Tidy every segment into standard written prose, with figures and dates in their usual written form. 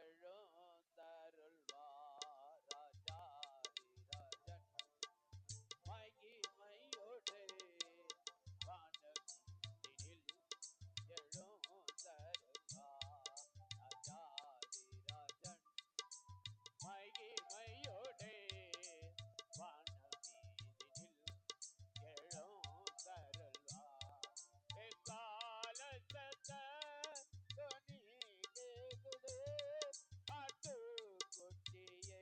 எழுந்தருள்வார் ராஜாதிராஜன் மகிமையோடு வானவீட்டினில் எழுந்தருள்வார் ராஜாதிராஜன் மகிமையோடு வானவீட்டினில் எழுந்தருள்வார் எக்கால சத்த துணி கேக்குது ஆட்டுக்குட்டியே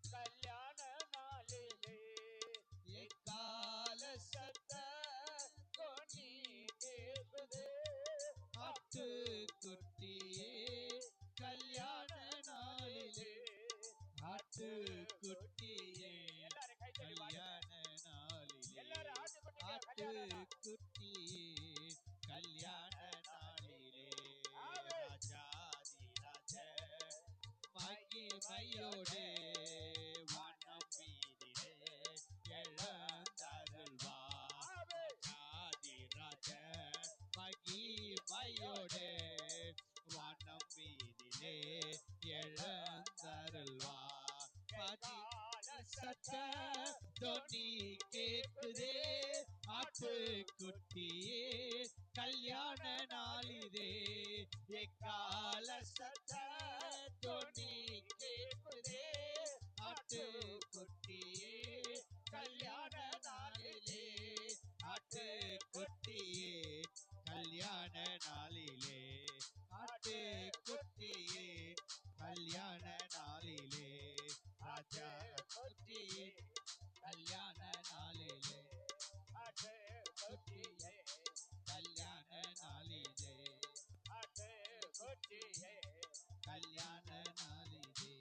கல்யாண நாளிலே எக்கால சத்த துணி கேக்குது ஆட்டுக்குட்டியே கல்யாண நாளிலே ஆட்டுக்குட்டியே கல்யாண நாளிலே ஆட்டுக்குட்டியே கல்யாண நாளிலே ராஜாதிராஜ மகிமையோடு வானம் மீதிலே எழுந்தருள்வார் ராஜாதிராஜ மகிமையோடு வானம் மீதிலே எழுந்தருள்வார் சத்த தொனி கேக்குதே ஆட்டுக்குட்டியே கல்யாண நாளிதே எக்கால சத்த தொனி கேக்குதே ஆட்டுக்குட்டியே கல்யாண நாளிலே ஆட்டுக்குட்டியே கல்யாண நாளிலே ஆட்டுக்குட்டியே கல்யாண நாளிலே ராஜா குட்டியே கல்யாண நாளிலே ஆட்டுக்குட்டியே கல்யாண நாளிலே ஆட்டுக்குட்டியே கல்யாண நாளிலே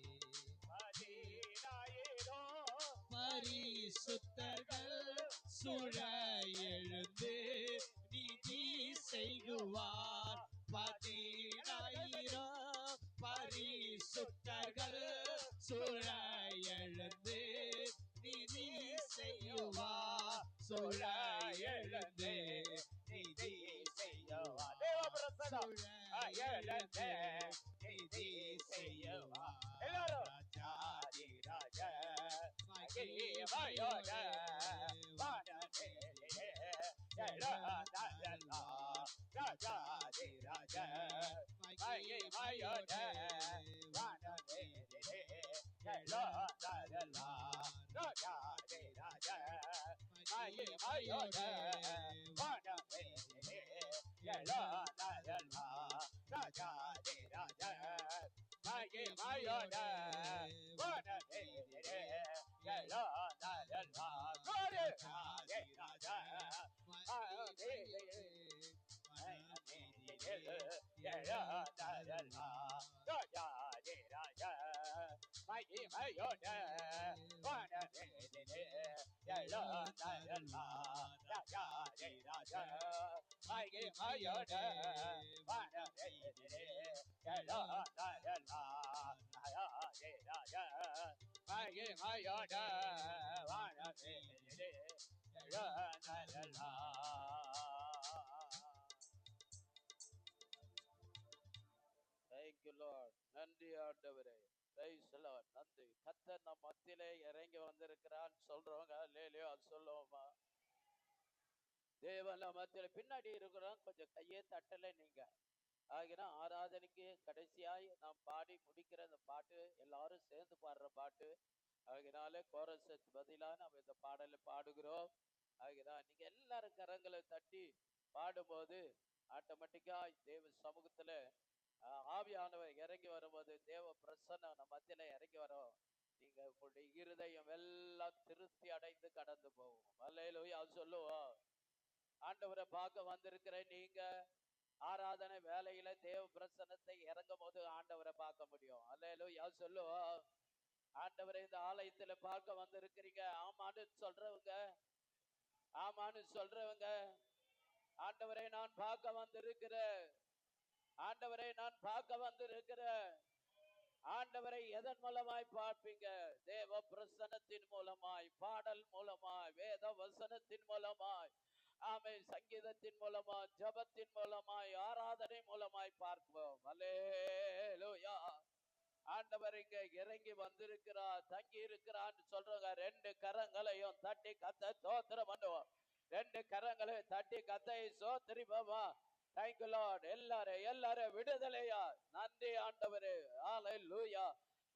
பரிசுத்தர்கள் சுழ எழுந்து நீதி செய்குவார் 10,000 பரிசுத்தர்கள் சுழ எழுந்து நீதி செய்யுவார் சுழ எழுந்து நீதி செய்யுவார் எழுந்து நீதி செய்யுவார் ராஜாதிராஜ மகிமையோட வானவீட்டிலே எழுந்தருள்வார் ராஜாதிராஜ மகிமையோட வானவீட்டிலே எழுந்தருள்வார் ராஜாதிராஜ மகிமையோட வானவீட்டிலே எழுந்தருள்வார் ராஜாதிராஜ மகிமையோட வானவீட்டிலே எழுந்தருள்வார் ராஜாதிராஜ ராஜாதிராஜ மகிமையோட வானவீட்டிலே எழுந்தருள்வார் ராஜாதிராஜ மகிமையோட வானவீட்டிலே எழுந்தருள்வார் ராஜாதிராஜ மகிமையோட வானவீட்டிலே Thank you, Lord. நன்றி ஆண்டவரே. Praise the Lord. நன்றி. கர்த்தர் நம் மத்தியிலே இறங்கி வந்திருக்கிறான் சொல்றவங்க அல்லேலூயா சொல்லுவோமா? தேவன் நம் மத்தியிலே பின்னாடி இருக்கிறோம் கொஞ்சம் கையே தட்டல நீங்க. ஆகினா ஆராதனைக்கு கடைசியாய் நாம் பாடி முடிக்கிற இந்த பாட்டு எல்லாரும் சேர்ந்து பாடுற பாட்டு. ஆகினால கோரஸுக்கு பதிலாக நாம் இந்த பாடலை பாடுகிறோம். ஆகினா நீங்க எல்லாரும் கரங்களை தட்டி பாடும்போது ஆட்டோமேட்டிக்கா தேவ சமூகத்துல ஆவியானவர் இறங்கி வரும்போது தேவ பிரசன்னம் நம்ம மத்தியில இறங்கி வரும். நீங்க உங்களுடைய இருதயம் எல்லாம் திருப்தி அடைந்து கடந்து போகும். அல்லேலூயா சொல்லுவோம். ஆண்டவரை பார்க்க வந்திருக்கிற நீங்க ஆராதனை வேலையில தேவ பிரசன்னத்தை இறங்கும் போது ஆண்டவரை பார்க்க முடியும். அல்லேலூயா சொல்லுவோம். ஆண்டவரை இந்த ஆலயத்துல பார்க்க வந்திருக்கிறீங்க ஆமான்னு சொல்றவங்க ஆமான்னு சொல்றவங்க ஆண்டவரை நான் பார்க்க வந்திருக்கிறேன், ஆண்டவரை நான் பார்க்க வந்திருக்கிறேன். ஆண்டவரை எதன் மூலமாய் பார்ப்பீங்க? தேவ பிரசன்னத்தின் மூலமாய், பாடல் மூலமாய், வேத வசனத்தின் மூலமாய், ஆமை சங்கீதத்தின் மூலமாய், ஜபத்தின் மூலமாய், ஆராதனை மூலமாய் பார்ப்போம். அல்லேலூயா ஆண்டவர் இங்க இறங்கி வந்திருக்கிறார், தங்கி இருக்கிறான்னு சொல்றவங்க 2 கரங்களையும் தட்டி கத்த ஸ்தோத்திரம் பண்ணுவோம். 2 கரங்களையும் தட்டி கத்தை ஸ்தோத்திரிப்போமா. Thank you Lord. எல்லாரும் விடுதலையா. நன்றி ஆண்டவரே. ஹalleluya.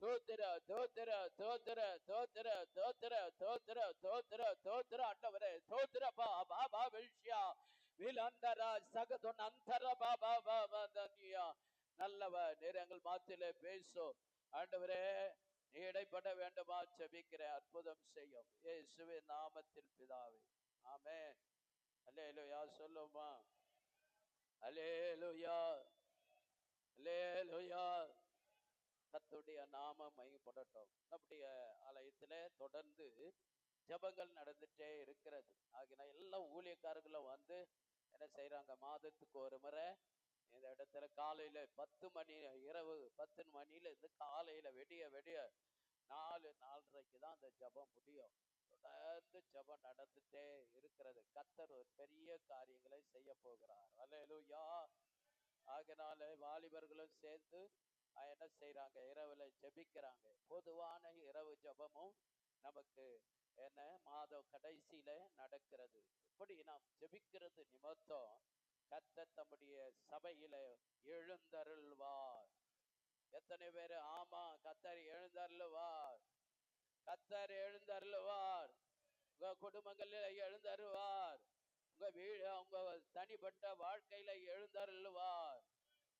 தோத்திர தோத்திர தோத்திர தோத்திர தோத்திர தோத்திர தோத்திர தோத்திர ஆண்டவரே. தோத்திர பாபா பாபிஷ்யா விலந்தரா சகதொன் அந்தர பாபா பாபா தன்யா. நல்லவர் நீர் எங்கள் மாத்திலே பேசும் ஆண்டவரே. நீ இடைப்பட வேண்டுமா ஜெபிக்கிற அற்புதம் செய்யும் இயேசுவின் நாமத்தில் பிதாவே. ஆமென். அல்லேலூயா சொல்லுமா. அல்லேலூயா அல்லேலூயா. கர்த்தருடைய நாமம் மகிமைப்படட்டும். நம்முடைய ஆலயத்திலே தொடர்ந்து ஜெபங்கள் நடந்துட்டே இருக்கிறது. ஆகினா எல்லா ஊழியக்காரர்களும் வந்து என்ன செய்யறாங்க, மாதத்துக்கு ஒரு முறை இந்த இடத்துல காலையில 10 மணி, இரவு 10 மணில இருந்து காலையில விடிய விடிய 4:30க்கு தான் அந்த ஜெபம் முடியும். தொடர்ந்து ஜெபம் நடந்துட்டே இருக்கிறது. கர்த்தர் ஒரு பெரிய காரியங்களை செய்ய போகிறார். அல்லேலூயா. ஆகினால வாலிபர்களும் சேர்ந்து என்ன செய்யறாங்க, இரவுல ஜெபிக்கிறாங்க. பொதுவான இரவு ஜெபமும் நமக்கு என்ன மாதம் கடைசியில நடக்கிறது. இப்படி நாம் ஜெபிக்கிறது நிமித்தம் கர்த்தர் தம்முடைய சபையில எழுந்தருள்வார். எத்தனை பேரு ஆமா கர்த்தர் எழுந்தருள்வார், கர்த்தர் எழுந்தருள்வார். உங்க குடும்பங்களில் எழுந்தருள்வார், உங்க வீடு உங்க தனிப்பட்ட வாழ்க்கையில எழுந்தருள்வார்,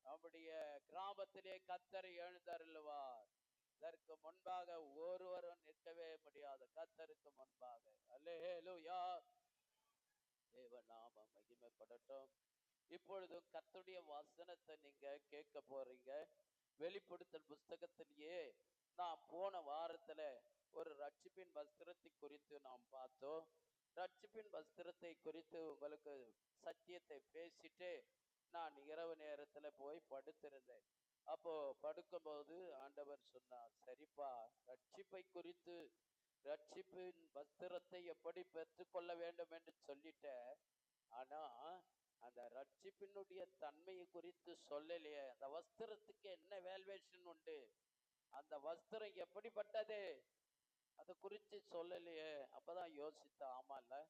நம்முடைய கிராமத்திலே கர்த்தர் எழுந்தருள்வார். இதற்கு முன்பாக ஒருவரும் நிற்கவே முடியாது கர்த்தருக்கு முன்பாக. அல்லேலூயா. தேவ நாமம் மகிமைப்படட்டும். இப்பொழுது கர்த்தருடைய வசனத்தை நீங்க கேட்க போறீங்க. வெளிப்படுத்தல் புஸ்தகத்திலேயே நான் போன வாரத்துல ஒரு ரட்சிப்பின் வஸ்திரத்தை குறித்து நாம் பார்த்தோம். ரட்சிப்பின் வஸ்திரத்தை குறித்து உங்களுக்கு சத்தியத்தை பேசிட்டு நான் இரவு நேரத்துல போய் படுத்திருந்தேன். அப்போ படுக்கும்போது ஆண்டவர் சொன்னார், சரிப்பா, ரட்சிப்பை குறித்து ரட்சிப்பின் வஸ்திரத்தை எப்படி பெற்றுக்கொள்ள வேண்டும் என்று சொல்லிட்ட, ஆனா அந்த ரட்சிப்பினுடைய தன்மையை குறித்து சொல்லலையே. அந்த வஸ்திரத்துக்கு என்ன வேல்வேஷன் உண்டு, அந்த வஸ்திரம் எப்படிப்பட்டது, அதை குறித்து சொல்லலையே. அப்பதான் யோசித்த, ஆமால,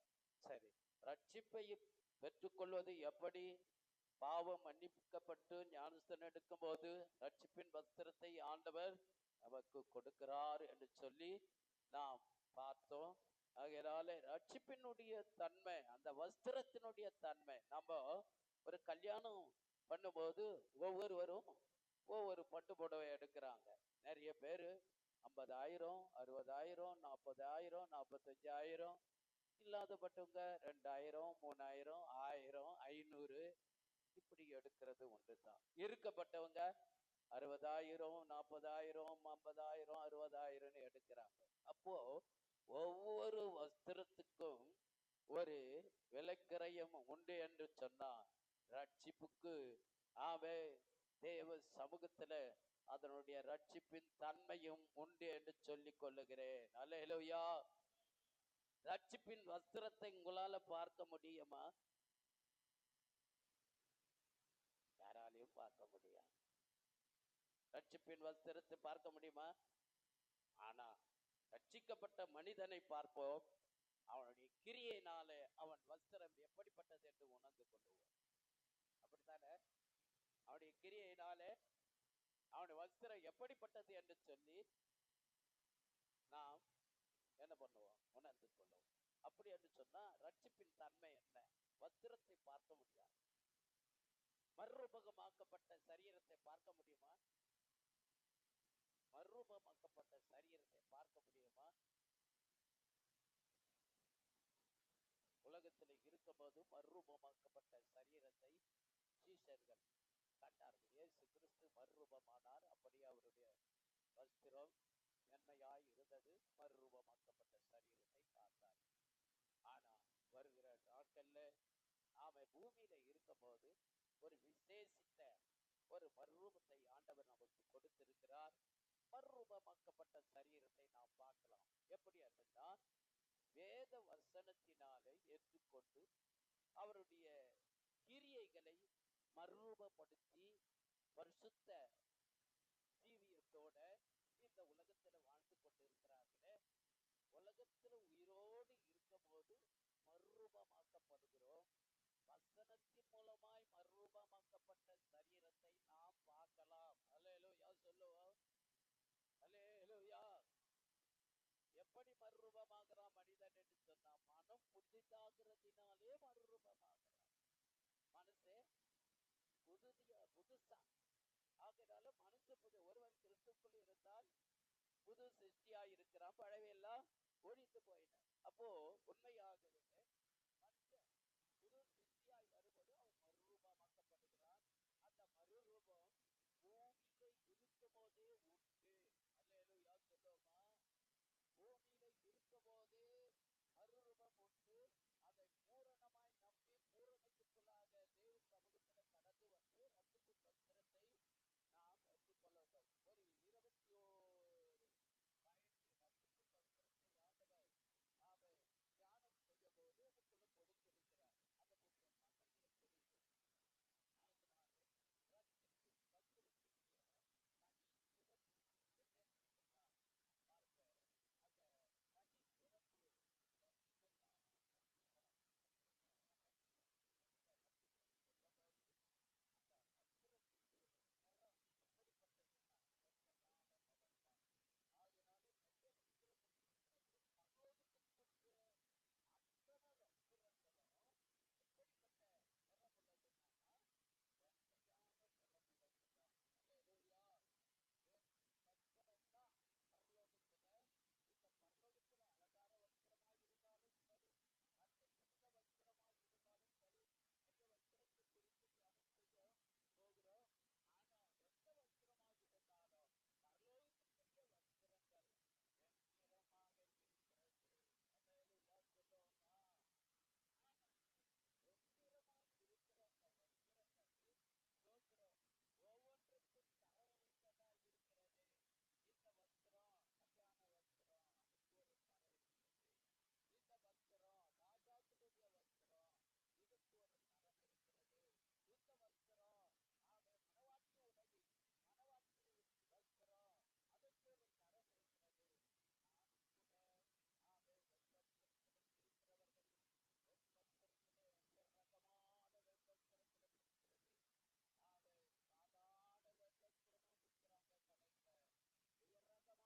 சரி, ரட்சிப்பை பெற்றுக்கொள்வது எப்படி, பாவம் மன்னிக்கப்பட்டு ஞானஸ்தானம் எடுக்கும் போது ரட்சிப்பின் வஸ்திரத்தை ஆண்டவர் நமக்கு கொடுக்கிறார் என்று சொல்லி நாம் பார்த்தோம். ஆகையால ரட்சிப்பினுடைய தன்மை, அந்த வஸ்திரத்தினுடைய தன்மை, நம்ம ஒரு கல்யாணம் பண்ணும்போது ஒவ்வொருவரும் ஒவ்வொரு பட்டு புடவை எடுக்கிறாங்க. நிறைய பேரு 50,000, 60,000, 40,000, 45,000, இல்லாதப்பட்டவங்க 2,000, 3,000, 1,000, 500 இப்படி எடுக்கிறது ஒன்றுதான். இருக்கப்பட்டவங்க 60,000, 40,000, 50,000, 60,000 எடுக்கிறாங்க. அப்போ ஒவ்வொரு வஸ்திரத்துக்கும் ஒரு விலைக்கிரயம் உண்டு என்று சொன்னார். ரட்சிப்புக்கு ஆவே தேவ சமூகத்துல அதனுடைய ரட்சிப்பின் தன்மையும் உண்டு என்று சொல்லிக் கொள்ளுகிறேன். அல்லேலூயா. ரட்சிப்பின் வஸ்திரத்தை உங்களால பார்க்க முடியுமா? யாராலையும் பார்க்க முடியாது. ரட்சிப்பின் வஸ்திரத்தை பார்க்க முடியுமா? ஆனா ரட்சிக்கப்பட்ட மனிதனை பார்ப்போம். அவனுடைய கிரியையினாலே அவன் வஸ்திரம் எப்படிப்பட்டது என்று உணர்ந்து கொள்வோம். அப்படித்தானே? அவனுடைய கிரியையினாலே அவனுடைய வஸ்திரம் எப்படிப்பட்டது என்று சொல்லி நாம் என்ன பண்ணுவோம், உணர்ந்து கொள்வோம். அப்படி என்று சொன்னா ரட்சிப்பின் தன்மை என்ன? வஸ்திரத்தை பார்க்க முடியாது. மறுரூபகமாக்கப்பட்ட சரீரத்தை பார்க்க முடியுமா? மறுரூபமாக்கப்பட்ட சரீரத்தை பார்க்க முடியுமா? உலகத்தில் இருக்கும்போது மறுரூபமாக்கப்பட்ட சரீரத்தை சீஷர்கள் கண்டார்கள். இயேசு கிறிஸ்து மறுரூபமானார். அப்படியே அவருடைய வஸ்திரம் மென்மையாய் இருந்தது. மறுரூபமாக்கப்பட்ட சரீரத்தை பார்த்தார். ஆனா வருகிற நாட்கள்ல நாம பூமியில இருக்கும்போது ஒரு விசேஷித்த ஒரு மறுரூபத்தை ஆண்டவர் நமக்கு கொடுத்திருக்கிறார். மறுரூபமாக்கப்பட்ட சரீரத்தை நாம் பார்க்கலாம். எப்படி அப்படின்னா, வேத வசனத்தினாலே ஏற்றுக்கொண்டு அவருடைய கிரியைகளை மறுரூபப்படுத்தி பரிசுத்த ஜீவிய மரணத்தோட இந்த உலகத்துல வாழ்ந்து கொண்டிருக்கிறார்களே, உலகத்துல உயிரோடு இருக்கும் போது மறுரூபமாக்கப்படுகிறோம். வசனத்தின் மூலமாய் மறுரூபமாக்கப்பட்ட சரீரத்தை நாம் பார்க்கலாம். அல்லேலூயா சொல்லுவோம். அல்லேலூயா. எப்படி மறுரூபமாகிறான் மனிதன் என்று சொன்னா, மனம் புதிதாகிறதினாலே மறுரூபமாகிறான். மனசே புதுசா ஆகையால மனுஷ ஒருவன் கிறிஸ்துக்குள் இருந்தால் புது சிருஷ்டியா இருக்கிறான், பழையெல்லாம் ஒழிந்து போயின. அப்போ உண்மையாகவே மனுஷன் புது சிருஷ்டியாய் வரும்போது அவன் மறுரூபமாக்கப்படுகிறான். அந்த மறுரூபம் பூமியில இருக்கும் போதே உண்டு. அல்லேலூயா சொல்லுவோமா. பூமியில இருக்கும் போதே மறுரூபம் உண்டு. அதை பூரணமாய் நம்பி பூரணத்துக்குள்ளாக தேவ சமூகத்துல கடந்து வந்து ரட்சிப்பின் வஸ்திரத்தை நாம் பெற்றுக்கொள்ள வேண்டும். ஒரு 21 வயது ரட்சிப்பின் வஸ்திரத்தை ஆண்டவர் நாம தியானம் செய்யும் போது அதுக்குள்ள கொடுத்திருக்கிறார். அதை கொஞ்சம் மனதில் தெரியும். அதனாலே ரட்சிப்பின் வஸ்திரத்தினுடைய தனி சிறப்பு என்னன்னு சொன்னா, பாருங்க, அந்த தனி சிறப்பு இதெல்லாம் வஸ்திரம். இந்த வஸ்திரம் சொல்லும்போது அந்த வஸ்திரத்தினுடைய நிறம் எப்படிப்பட்டதுன்னா வெண்மையான நிறம் தான். ஆகையினாலே வெள்ளை வஸ்திரம் என்று இருக்கிறது. பரலோகத்துக்குரிய அத்தனை வஸ்திரங்களும் எப்படிப்பட்ட நிறம் உள்ளதுன்னா வெண்மையான நிறம் உள்ளதுதான். அல்லேலூயா.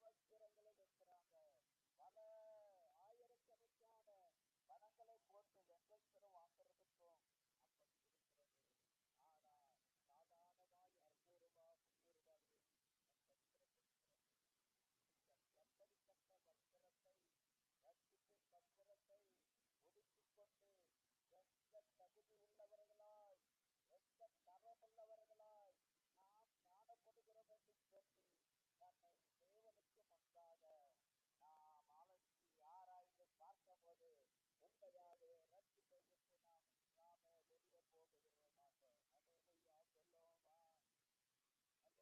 வஸ்திரம் தான் பரலோகத்துல, இந்த பரலோகத்துல அலங்கார வஸ்திரமாய் இருந்தாலும் சரி, மற்ற எந்த வஸ்திரமாய் இருந்தாலும் சரி, எந்த வஸ்திரத்தை குறித்து தியானம் செய்ய போகிறோம். ஆனா எந்த வஸ்திரமாக இருந்தாலும் பரலோகத்துக்குரிய வஸ்திரங்கள் வெண்ணிறமாக இருக்கிறது. அல்லேலூயா சொல்லுவோமா. ஆனா வெண்ணிறமாய் இருக்கிற அந்த வஸ்திரங்கள் ஸ்தோத்திரம் ஒவ்வொன்றுக்கும் தரவைத்ததா இருக்கிறது. இந்த வஸ்திரம் கல்யாண வஸ்திரம், அதுக்கு ஒரு தர இருக்கிறது. இந்த வஸ்திரம் ராஜாக்களுடைய வஸ்திரம், இதுக்கு ஒரு தரம் இருக்கிறது. இந்த வஸ்திரம் மனவாட்டி உடை, மனவாட்டி வஸ்திரம், அதற்கு ஒரு தரம் இருக்கிறது. நானும் கூட வெண்வஸ்திரத்திலே இருக்கிறவர்கள், வெண்வஸ்திரத்திலே உயர் ரகமான வெண்வஸ்திரத்திலே இருக்கிறது. சாதாரண வெண்வஸ்திரமும் இருக்கிறாங்க கடையில, உயர் ரகமான வஸ்திரங்களும் இருக்கிறாங்க. பல ஆயிரக்கணக்கான பணங்களை போட்டு வெண்வஸ்திரம் வாங்குறதுக்கும் அப்படி இருக்கிறது. ஆனா சாதாரணமாய் 200 ரூபாய் 300 ரூபாயில் வஸ்திரம் இருக்கிறது. நீங்கள் எப்படிப்பட்ட வஸ்திரத்தை, ரட்சிப்பின் வஸ்திரத்தை உடுத்திக் கொண்டு எந்த தகுதி உள்ளவர்களாய், எந்த தரம் உள்ளவர்களாய் நாம் காணப்படுகிறோம் என்று சொல்லி தன்னை தேவனுக்கு முன்பாக நாம் அலசி ஆராய்ந்து பார்க்கும்போது உண்மையாகவே ரட்சிப்பை விட்டு நாம வெளியே போகுகிறோமாக. அல்லேலூயா சொல்லுவோமா.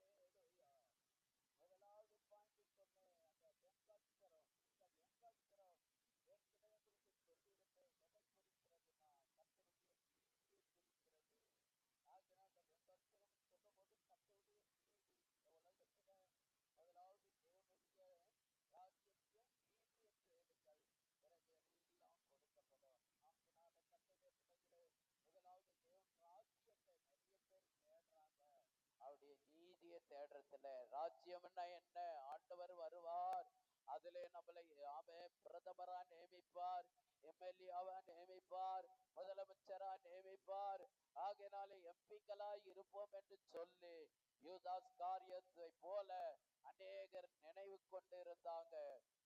அல்லேலூயா. முதலாவது பாயிண்ட் சொன்னேன், அந்த வெண்வஸ்திரம். இந்த வெண்வஸ்திரம் ஏற்கனவே உங்களுக்கு சொல்லியிருந்தேன், எதை குறிக்கிறதுனா கர்த்தருடைய நீதியை குறிக்கிறது. ஆகினால் அந்த வெண்வஸ்திரம் சொல்லும் போது கர்த்தருடைய நீதி. இந்த உலகத்துல முதலாவது தேவனுடைய ராஜ்யத்தையும் நீதியும் தேடுங்கள், பிறகு எல்லாம் கொடுக்கப்படும். ஆகினால கர்த்தருடைய பிள்ளைகளே, முதலாவது தேவன் ராஜ்யத்தை நிறைய பேர் தேடுறாங்க. அவருடைய நீதியை தேடுறதுல, ராஜ்யம்னா என்ன, ஆண்டவர் வருவார், அதிலே நம்மளை பிரதமரா நியமிப்பார், எம்எல்ஏவா நியமிப்பார், முதலமைச்சரா நியமிப்பார். ஆகையினாலே எம்பிக்களா இருப்போம் என்று சொல்லி யூதாஸ் காரியத்தை போல அநேகர் நினைவு கொண்டு இருந்தாங்க.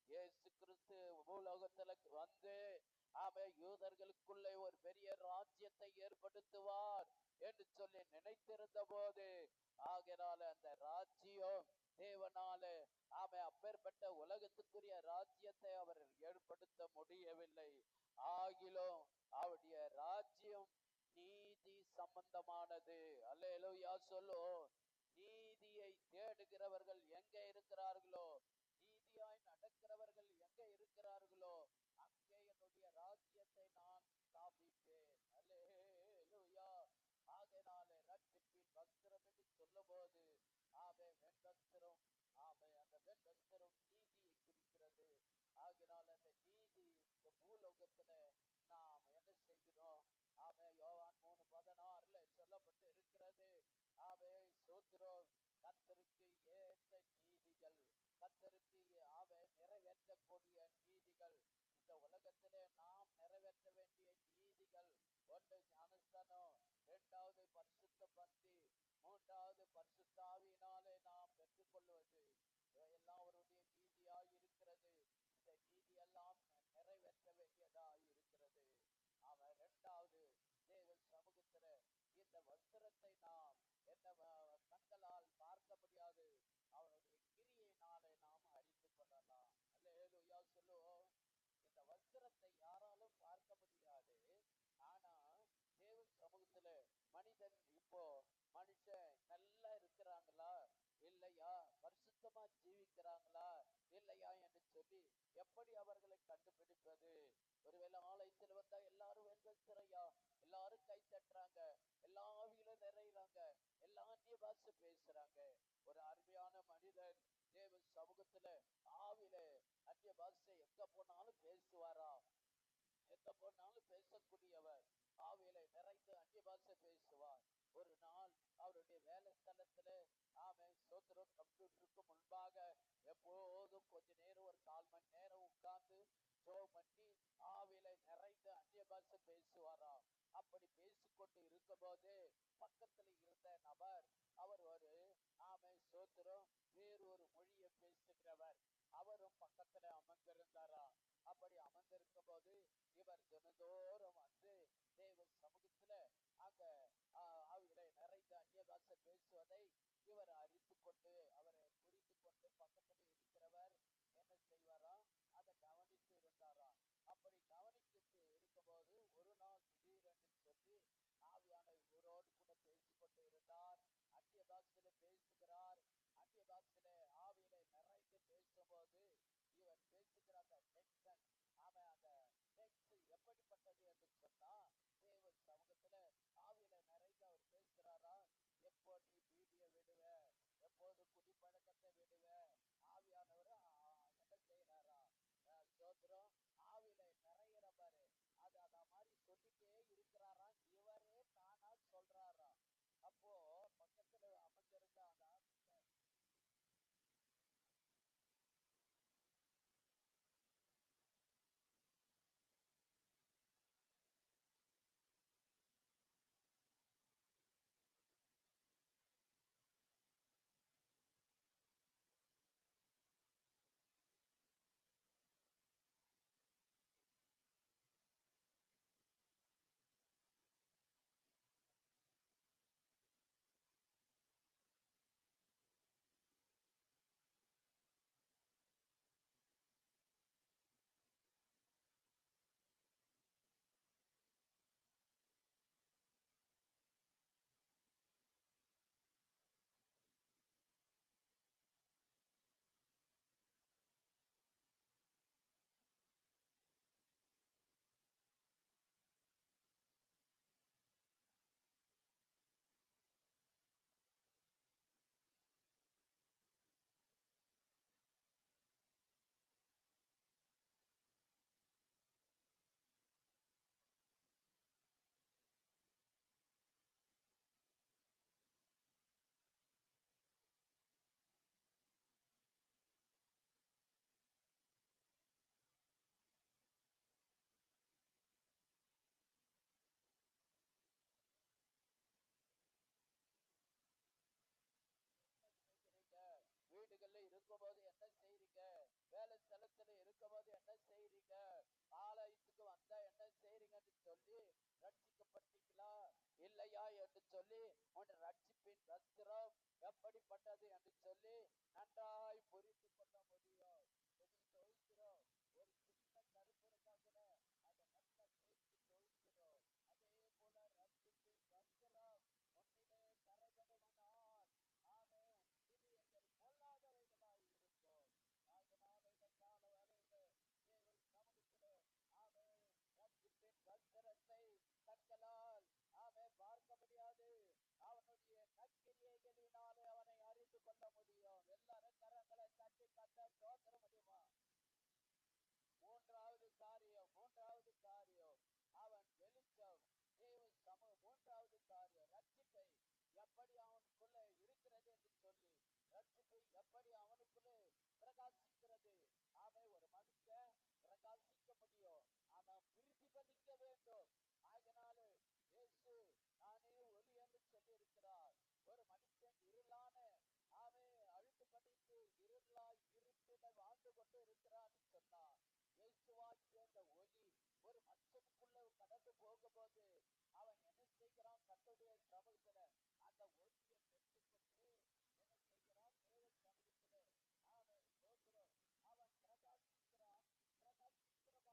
இயேசு கிறிஸ்து பூலோகத்துல வந்து யூதர்களுக்குள்ளே ஒரு பெரிய ராஜ்யத்தை ஏற்படுத்துவார் என்று சொல்லி நினைத்திருந்த போது, ஆகையினால அந்த ராஜ்யம் தேவனால அப்பேற்பட்ட உலகத்துக்குரிய ராஜ்யத்தை அவர் ஏற்படுத்த முடியவில்லை. ஆகிலும் அவருடைய ராஜ்யம் நீதி சம்பந்தமானது. அல்லேலூயா சொல்லுவோம். நீதியை தேடுகிறவர்கள் எங்க இருக்கிறார்களோ, நீதியாய் நடக்கிறவர்கள் எங்க இருக்கிறார்களோ, அங்கே என்னுடைய ராஜ்யத்தை நான் ஸ்தாபிப்பேன். அல்லேலூயா. ஆகையினாலே ரட்சிப்பின் வஸ்திரம் என்று சொல்லும் போது ஆமே வெண்வஸ்திரம், ஆமே அந்த வெண்வஸ்திரம் நீதியை குறிக்கிறது. ஆகினால் அந்த நீதி இந்த பூலோகத்துல நாம் என்ன செய்கிறோம்? ஆமே யோவான் 3:16 சொல்லப்பட்டு இருக்கிறது. ஆமே சோத்திரம், கர்த்தருக்கு ஏற்ற நீதிகள், கர்த்தருக்கு ஆமே நிறைவேற்றக்கூடிய நீதிகள், இந்த உலகத்திலே நாம் நிறைவேற்ற வேண்டிய நீதிகள். ஒன்று ஞானஸ்தானம், இரண்டாவது பரிசுத்த பந்தி, மூன்றாவது பரிசுத்த ஆவியினாலே நாம் பெற்றுக்கொள்வது, இவையெல்லாம் அவருடைய நீதியாய் இருக்கிறது. இந்த நீதியெல்லாம் நிறைவேற்ற வேண்டியதாய் இருக்கிறது. அவன் இரண்டாவது தேவ சமூகத்தில இந்த வஸ்திரத்தை நாம் என்ன கண்களால் பார்க்க முடியாது, அவனுடைய கிரியையினாலே நாம் அறிந்து கொள்ளலாம். அல்லேலூயா சொல்லுவோம். இந்த வஸ்திரத்தை யாராலும் பார்க்க முடியாது. ஆனா தேவ சமூகத்துல மனிதன் இப்போ மனுஷன் நல்லா இருக்கிறாங்களா இல்லையா, பரிசுத்தமா ஜீவிக்கிறாங்களா இல்லையா என்று சொல்லி எப்படி அவர்களை கண்டுபிடிப்பது? ஒருவேளை ஆலயத்தில் வந்தா எல்லாரும் வெண்வஸ்திரையா, எல்லாரும் கை தட்டுறாங்க, எல்லா ஆவியிலும் நிறையிறாங்க, எல்லா அந்நிய பாஷை பேசுறாங்க. ஒரு அருமையான மனிதன் தேவ சமூகத்துல ஆவியில அந்நிய பாஷை எங்க போனாலும் பேசுவாரா? எங்க போனாலும் பேசக்கூடியவர், ஆவியில நிறைந்து அந்நிய பாஷை பேசுவார். ஒரு நாள் அவருடைய வேலை ஸ்தலத்துல ஆமே சோத்திரம் கம்ப்யூட்டருக்கு முன்பாக எப்போதும் கொஞ்ச நேரம் ஒரு 1/4 மணி நேரம் உட்கார்ந்து ஜெபம் பண்ணி ஆவியில நிறைந்து அந்நிய பாஷை பேசுவாராம். அப்படி பேசிக்கொண்டு இருக்கும் போது பக்கத்துல இருந்த நபர், அவர் ஒரு ஆமே சோத்திரம் வேறு ஒரு மொழியை பேசுகிறவர், அவரும் பக்கத்துல அமர்ந்திருந்தாராம். அப்படி அமர்ந்திருக்கும் போது இவர் தினந்தோறும் வந்து தேவ சமூகத்துல அங்க ஆவியிலே நிறைந்த அந்நிய பாஷை பேசுவதை இவர் அறிந்து கொண்டு, அவரை புரிந்து கொண்டு பக்கத்துல இருக்கிறவர் என்ன செய்வாராம், அதை கவனித்து இருந்தாராம். அப்படி கவனிச்சுட்டு இருக்கும்போது ஒரு நாள் திடீரென்று சொல்லி ஆவியானவர் இவரோடு கூட பேசிக்கொண்டு இருந்தார். அந்நிய பாஷையில பேசுகிறார். அந்நிய பாஷையில ஆவியில நிறைந்து பேசும்போது இவர் பேசுகிற அந்த டென்ஷன், அவன் அந்த டெக்ஸ்ட் எப்படிப்பட்டது என்று சொன்னா, தேவ சமூகத்துல ஆவியில நிறைந்து அவர் பேசுகிறாரா, எப்போ நீ பீடியை விடுவ, எப்போது குடிப்பழக்கத்தை விடுவ, ஆவியானவர் என்ன செய்யறாரா சோத்திரம் ஆவியில நிறையிற பாரு, அது அத மாதிரி சொல்லிட்டே இருக்கிறாராம். இவரே தானா சொல்றாரா. அப்போ பக்கத்துல அமர்ந்திருந்த அந்த வீடுகள்ல இருக்கும்போது என்ன செய்றீங்க, வேலை ஸ்தலத்துல இருக்கும்போது என்ன செய்றீங்க, ஆலயத்துக்கு வந்தா என்ன செய்றீங்கன்னு சொல்லி ரட்சிக்கப்பட்டீங்களா இல்லையா என்று சொல்லி உன் ரட்சிப்பின் வஸ்திரம் எப்படிப்பட்டது என்று சொல்லி நன்றாய் புரிந்து கொள்ள முடியும். தொழுகிறோம், ஒரு சின்ன கருப்பு இருந்தா கூட அதை நல்லா தேய்ச்சி தொழுகிறோம். அதே போல ரட்சிப்பின் வஸ்திரம் உன்னிலே கரைபடுமானால் ஆமே இது எங்கள் பொல்லாதவைகளாய் இருக்கும். ஆகினால இந்த கால வேளையிலே தேவன் சமூகத்திலே ஆமே ரட்சிப்பின் வஸ்திரத்தை கண்களால் ஆமே பார்க்க முடியாது, அவனுடைய நற்கிரியைகளினாலே அவனை அறிந்து கொள்ள முடியும். எல்லாரும் கரங்களை தட்டி கத்த ஸ்தோத்திரம் முடியுமா? மூன்றாவது காரியம் அவன் வெளிச்சம் தேவ சம. மூன்றாவது காரியம் ரட்சிப்பை எப்படி அவனுக்குள்ள இருக்கிறது என்று சொல்லி, ரட்சிப்பை எப்படி அவனுக்குள்ளே பிரகாசிக்கிறது. அவன் ஒரு மனுஷன் பிரகாசிக்க முடியும், ஆனா பிரதிபலிக்க வேண்டும். ஆகினாலே இயேசு நானே ஒளி என்று சொல்லி இருக்கிறார். ஒரு மனுஷன் இருளான அழுத்தப்பட்டு இருளாய் இருட்டில வாழ்ந்து கொண்டு இருக்கிறான்னு சொன்னார். இயேசுவாகிய அந்த ஒளி ஒரு மனுஷனுக்குள்ள கடந்து போகும்போது அவன் என்ன செய்கிறான்? கர்த்தருடைய சமூகத்துல அந்த ஒளியை பெற்றுக்கொண்டு என்ன செய்கிறான்? தேவ சமூகத்துல அவன் ஸ்தோத்திரம் அவன் பிரகாசிக்கிறான். பிரகாசிக்கிற மாத்திரமல்ல,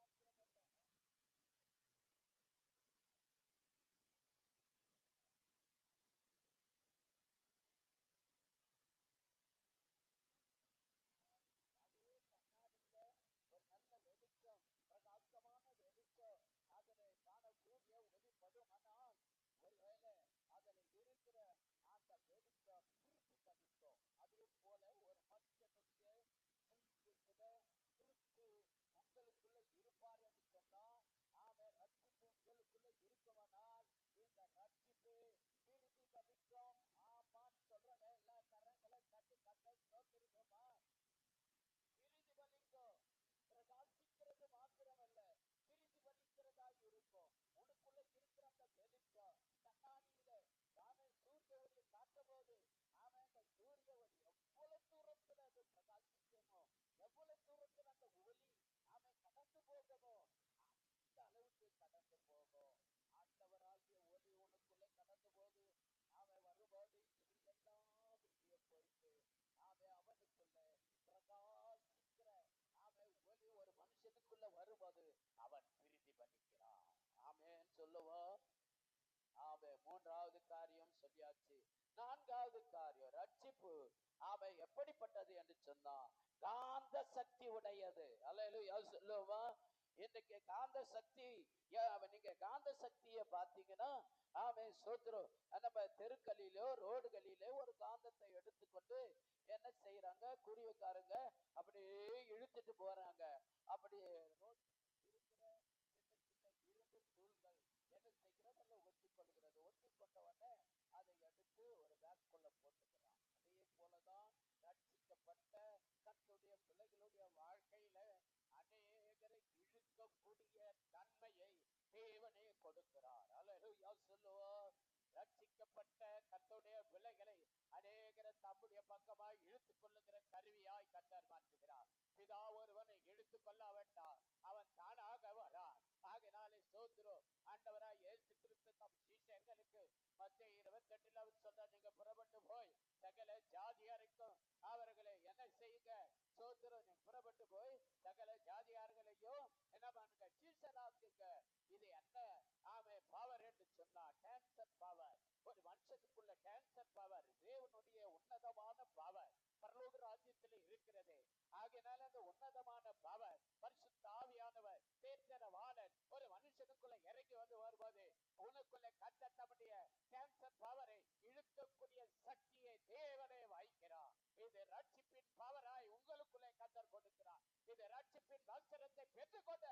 அதே கண்ணாடியில ஒரு நல்ல வெளிச்சம், பிரகாசமான வெளிச்சம் அதில் காணக்கூடிய ஒளிப்படுமானால், ஒருவேளை அதில் இருக்கிற அந்த வெளிச்சம் திருப்தி தவிக்கும். அதே போல ஒரு மனுஷனுடைய ஜீவியத்துல கிறிஸ்து உங்களுக்குள்ள இருப்பார் என்று சொன்னால், அவன் ரட்சிப்பு உங்களுக்குள்ள இருக்குமானால் இந்த ரட்சிப்பு திருப்தி தவிக்கும். ஆமான்னு சொல்றத எல்லா கரங்களை தட்டி கட்ட ஸ்தோத்திரிப்போமா? பிரதிபலிக்கும். பிரகாசிக்கிறது மாத்திரமல்ல, பிரதிபலிக்கிறதா இருக்கும். உனக்குள்ள இருக்கிற அந்த வெளிச்சம் கண்ணாடியில சூரிய ஒளி காட்டும் போது அந்த சூரிய ஒளி எவ்வளவு தூரத்துல அது பிரகாசிக்கணுமோ, எவ்வளவு தூரத்துல அந்த ஒளி கடந்து போகணுமோ அந்த அளவுக்கு கடந்து போகும். ஆண்டவராகிய ஒளி உனக்குள்ள கடந்து போது வரும்போது எல்லாம் வெளியே போயிட்டு அவனுக்குள்ள பிரகாசிக்கிற ஒளி ஒரு மனுஷனுக்குள்ள வரும்போது அவன் பிரதிபலிக்கிறான். ஆமென் சொல்லுவோம். மூன்றாவது காரியம் சொல்லியாச்சு. நான்காவது காரியம் ரட்சிப்பு எப்படிப்பட்டது என்று சொன்னா காந்த சக்தி உடையது. அல்லேலூயா சொல்லுவா. இன்னைக்கு காந்த சக்தி, நீங்க காந்த சக்தியை பாத்தீங்கன்னா சோத்திரம் நம்ம தெருக்களிலோ ரோடுகளிலே ஒரு காந்தத்தை எடுத்துக்கொண்டு என்ன செய்யறாங்க? குருவிக்காரங்க அப்படியே இழுத்துட்டு போறாங்க. அப்படி இருக்கிற இரும்பு தூள்கள் என்ன செய்கிறது? ஒட்டி கொள்கிறது. ஒட்டி கொண்ட உடனே அதை எடுத்து ஒரு பேக்குள்ள போட்டுக்கிறான். அதே போலதான் ரட்சிக்கப்பட்ட கர்த்தருடைய பிள்ளைகளுடைய வாழ்க்கையில அநேகரை இழுக்கக்கூடிய தன்மையை தேவனே கொடுக்கிறார். அல்லேலூயா சொல்லுவோம். ரட்சிக்கப்பட்ட கர்த்தருடைய பிள்ளைகளை அநேகரை தம்முடைய பக்கமாய் இழுத்துக் கொள்ளுகிற கருவியாய் கர்த்தர் மாற்றுகிறார். பிதா ஒருவனை இழுத்துக் கொள்ள வேண்டாம், அவன் தானாக வரான். ஆகினாலே ஸ்தோத்திரம். ஆண்டவராய் இயேசு கிறிஸ்து தம் சீஷர்களுக்கு மத்தேயு 28 அவர் சொல்றார், நீங்க புறப்பட்டு போய் சகல ஜாதியாருக்கும் அவர்களை என்ன செய்யுங்க? ஸ்தோத்திரம். நீங்க புறப்பட்டு போய் சகல ஜாதியார்களையும் என்ன பண்ணுங்க? சீஷராக்குங்க. இது என்ன பவர் என்று சொன்னா கேன்சர் பவர். ஒரு மனுஷனுக்குள்ள கேன்சர் பவர் தேவனுடைய உன்னதமான பவர் பரலோக ராஜ்யத்தில் இருக்கிறது. ஆகையினால அந்த உன்னதமான பவர் பரிசுத்த ஆவியானவர் தேற்றரவாளன் ஒரு மனுஷனுக்குள்ள இறங்கி வரும்போது உனக்குள்ள கர்த்தர் தம்முடைய கேன்சர் பவரை இழுக்கக்கூடிய சக்தியை தேவனே வைக்கிறார். இது ரட்சிப்பின் பவராய் உங்களுக்குள்ளே கர்த்தர் கொடுக்கிறார். இது ரட்சிப்பின் வஸ்திரத்தை பெற்றுக்கொண்ட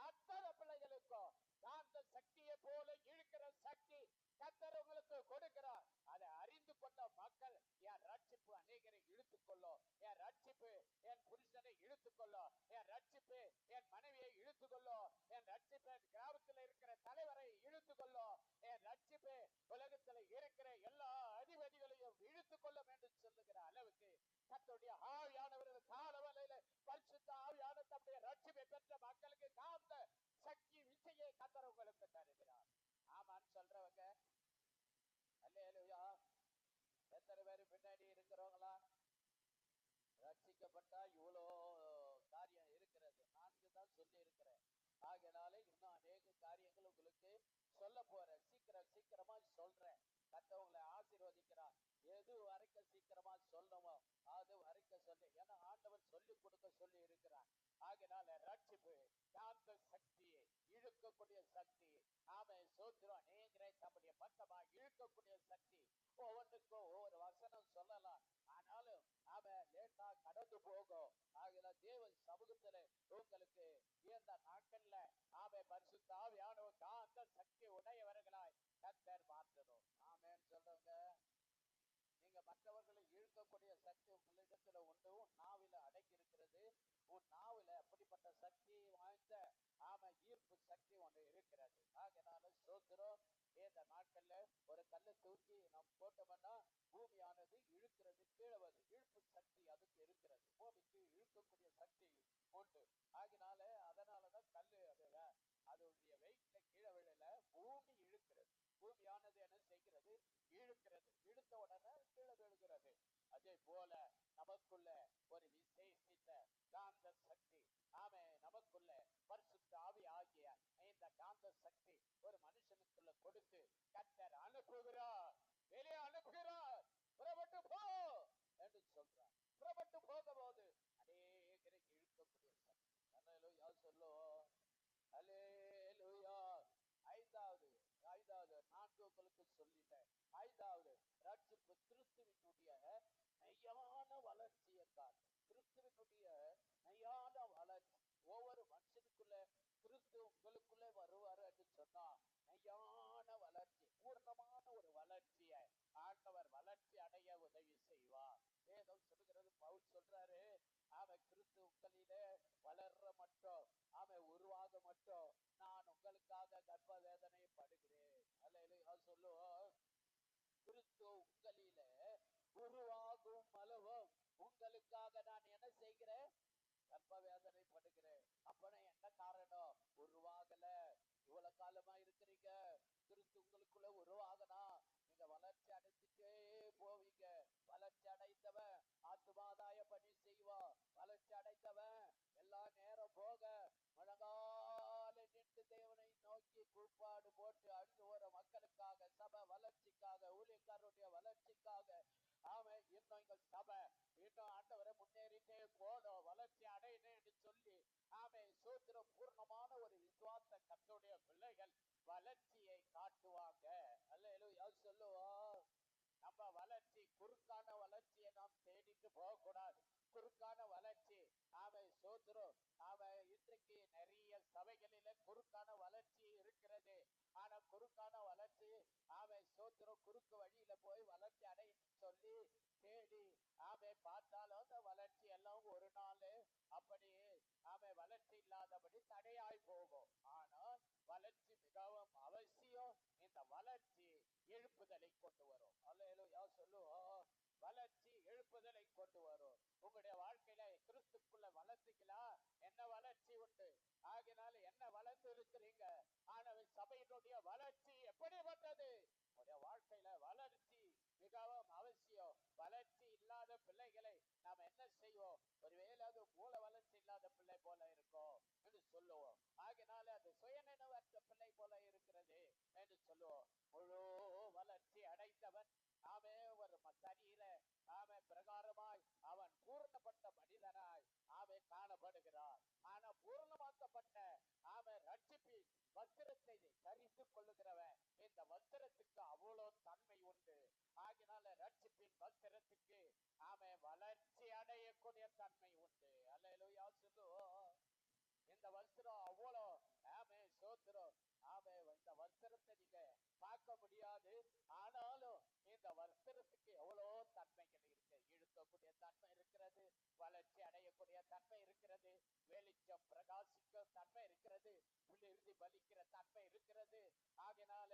அத்தனை பிள்ளைகளுக்கும் அந்த சக்தியை போல இழுக்கிற சக்தி கர்த்தர் உங்களுக்கு கொடுக்கிறார். அதை அறிந்து கொண்ட மக்கள் என் ரட்சிப்பு அநேகரை இழுத்துக்கொள்ளும், என் ரட்சிப்பு என் புருஷனை இழுத்துக்கொள்ளும், என் ரட்சிப்பு என் மனைவியை இழுத்துக்கொள்ளும், என் ரட்சிப்பு கிராமத்தில் இருக்கிற தலைவரை இழுத்துக்கொள்ளும், என் ரட்சிப்பு உலகத்தில் இருக்கிற எல்லா அதிபதிகளையும் இழுத்துக்கொள்ளும் என்று சொல்லுகிற அளவுக்கு கர்த்தருடைய ஆவியானவர்கள் காலவரையில பரிசுத்த ஆவியான தம்முடைய ரட்சிப்பை பெற்ற மக்களுக்கு காந்த சக்தி விசையை கர்த்தர் உங்களுக்கு தருகிறார். ஆமான்னு சொல்றவங்க அல்லேலூயா. எத்தனை பேர் பின்னாடி இருக்கிறவங்களா? ரட்சிக்கப்பட்டா இவ்வளோ காரியம் இருக்கிறது. 4 தான் சொல்லி இருக்கிறேன். ஆகையினால இன்னும் அநேக காரியங்கள் உங்களுக்கு சொல்ல போறேன். சீக்கிரமா சொல்றேன். கர்த்தர் ஆசீர்வதிக்கிறார். எது வரைக்கும் சீக்கிரமா சொல்லணுமோ அது வரைக்கும் சொல்லு. ஏன்னா ஆண்டவர் சொல்லி கொடுக்க சொல்லி இருக்கிறார். ஆகையினால ரட்சிப்பு காந்த சக்தியை இழுக்கக்கூடிய சக்தி சோத்திரம் அநேகரை தம்முடைய பக்கமா இழுக்கக்கூடிய சக்தி. ஒவ்வொன்றுக்கும் ஒவ்வொரு வசனம் சொல்லலாம். ஆனாலும் கடந்து போகும். ஆகிய தேவன் சமூகத்துல உங்களுக்கு இந்த நாட்கள்ல பரிசுத்த ஆவியானவர் காந்த சக்தி உடையவர்களாய் கர்த்தர் மாற்றணும். ஆமென் சொல்றவங்க. நீங்க மற்றவர்களை இழுக்கக்கூடிய சக்தி உங்களிடத்துல உண்டு. உன் நாவில அடக்கி இருக்கிறது. உன் நாவில அப்படிப்பட்ட சக்தி வாய்ந்த ஈர்ப்பு சக்தி ஒன்று இருக்கிறது. ஆகையினால சோத்திரம். இந்த நாட்கள்ல ஒரு கல்லை தூக்கி நாம் போட்டோம்னா பூமியானது இழுக்கிறது, கீழே வருது. இழுப்பு சக்தி அதுக்கு இருக்கிறது. பூமிக்கு இழுக்கக்கூடிய சக்தி உண்டு. ஆகினால அதனாலதான் கல்லு அதோடைய வெயிட்ல கீழே விழல, பூமி இழுக்கிறது. பூமியானது என்ன செய்கிறது? இழுக்கிறது. இழுத்த உடனே கீழே விழுகிறது. அதே போல நமக்குள்ள ஒரு விசேஷித்த காந்த சக்தி நமக்குள்ள பரிசுத்த ஆவி ஆகிய இந்த காந்த சக்தி ஒரு மனுஷனுக்குள்ள கொடுத்து கர்த்தர் அனுப்புகிறார், வெளியே அனுப்புகிறார். புறப்பட்டு போ என்று சொல்றார். புறப்பட்டு போகும்போது அநேகரை இழுக்கக்கூடிய சக்தி. அல்லேலூயா சொல்லுவோம். அல்லேலூயா. ஐந்தாவது நான்கு உங்களுக்கு சொல்லிட்டேன். ஐந்தாவது ரட்சிப்பு கிறிஸ்துவினுடைய மெய்யான வளர்ச்சியை காட்டும். கிறிஸ்துவினுடைய மெய்யான வளர்ச்சி. ஒவ்வொரு மனுஷனுக்குள்ள கிறிஸ்து உங்களுக்குள்ளே வருவாரு என்று சொன்னா மெய்யான வளர்ச்சி, பூர்ணமான ஒரு வளர்ச்சியை ஆண்டவர் வளர்ச்சி அடைய உதவி செய்வார். வேதம் சொல்லுகிறது, பவுல் சொல்றாரு, கிறிஸ்து உங்களிலே வளர்ற மட்டும் உருவாக மட்டும் நான் உங்களுக்காக கர்ப்ப வேதனை படுகிறேன். அல்லேலூயா சொல்லுவோம். கிறிஸ்து உங்களிலே உருவாகும் அளவும் உங்களுக்காக நான் என்ன செய்கிறேன்? கர்ப்ப வேதனை படுகிறேன். அப்பனா என்ன காரணம்? உருவாகல. இவ்வளவு காலமா இருக்கிறீங்க. கிறிஸ்து உங்களுக்குள்ள உருவாகனா நீங்க வளர்ச்சி அடைஞ்சிட்டே போவீங்க. வளர்ச்சி அடைந்தவன் ஆத்துமாதாய பணி செய்வான். வளர்ச்சி அடைந்தவன் எல்லா நேரம் போக முழங்கால நின்று தேவனை நோக்கி கூப்பாடு போட்டு அழுது வர மக்களுக்காக, சபை வளர்ச்சிக்காக, ஊழியக்காரருடைய வளர்ச்சிக்காக இன்னும் எங்கள் சபை இன்னும் ஆண்டவரை முன்னேறிட்டே போடும், வளர்ச்சி அடையணும் என்று சொல்லி சூத்திரம் பூர்ணமான ஒரு விசுவாச கர்த்தருடைய பிள்ளைகள் வளர்ச்சியை காட்டுவாங்க. அல்லேலூயா சொல்லுவோம். நம்ம வளர்ச்சி குறுக்கான வளர்ச்சியை நாம் தேடிட்டு போக கூடாது. குறுக்கான வளர்ச்சி சோத்திரம். இன்றைக்கு நிறைய சபைகளில குறுக்கான வளர்ச்சி இருக்கிறது. ஆனா குறுக்கான வளர்ச்சி சோத்திரம் குறுக்கு வழியில போய் வளர்ச்சி அடைன்னு சொல்லி தேடி பார்த்தாலும் அந்த வளர்ச்சி எல்லாம் ஒரு நாள் அப்படியே வளர்ச்சி இல்லாதபடி தடையாய் போகும். ஆனால் வளர்ச்சி மிகவும் அவசியம். இந்த வளர்ச்சி எழுப்புதலை கொண்டு வரும். அல்லேலூயா சொல்லுவோம். வளர்ச்சி எழுப்புதலை கொண்டு வரும். உங்களுடைய வாழ்க்கையில கிறிஸ்துக்குள்ள வளர்ச்சிக்கலாம் என்ன வளர்ச்சி உண்டு. ஆகினால என்ன வளர்ந்து இருக்கிறீங்க. ஆனால் சபையினுடைய வளர்ச்சி எப்படிப்பட்டது? உங்களுடைய வாழ்க்கையில வளர்ச்சி மிகவும் அவசியம். வளர்ச்சி இல்லாத பிள்ளைகளை நாம் என்ன செய்வோம்? ஒருவேளை அது மூல வளர்ச்சி இல்லாத பிள்ளை போல இருக்கும் என்று சொல்லுவோம். ஆகினால அது சுயநினைவற்ற பிள்ளை போல இருக்கிறது என்று சொல்லுவோம். முழு வளர்ச்சி அடைந்தவன் ஒரு சரீர பிரகாரமாய் அவன் பூர்ணப்பட்ட மனிதனாய் காணப்படுகிறார். ஆனா பூர்ணமாக்கப்பட்ட ரட்சிப்பின் வஸ்திரத்தை தரித்து கொள்ளுகிறவன் இந்த வஸ்திரத்துக்கு அவ்வளவு தன்மை உண்டு. ஆகினால ரட்சிப்பின் வஸ்திரத்துக்கு வளர்ச்சி அடையக்கூடிய தன்மை உண்டு. அல்லேலூயா சொல்லுவோம். இந்த வஸ்திரம் அவ்வளோ சோத்திரம். இந்த வஸ்திரத்தை நீங்க பார்க்க முடியாது. ஆனாலும் இந்த வஸ்திரத்துக்கு எவ்வளோ தன்மைகள் இருக்கு. இழுக்கக்கூடிய தன்மை இருக்கிறது, வளர்ச்சி அடையக்கூடிய தன்மை இருக்கிறது, வெளிச்சம் பிரகாசிக்க தன்மை இருக்கிறது, புலிர்ந்து பலிக்கிற தன்மை இருக்கிறது. ஆகினால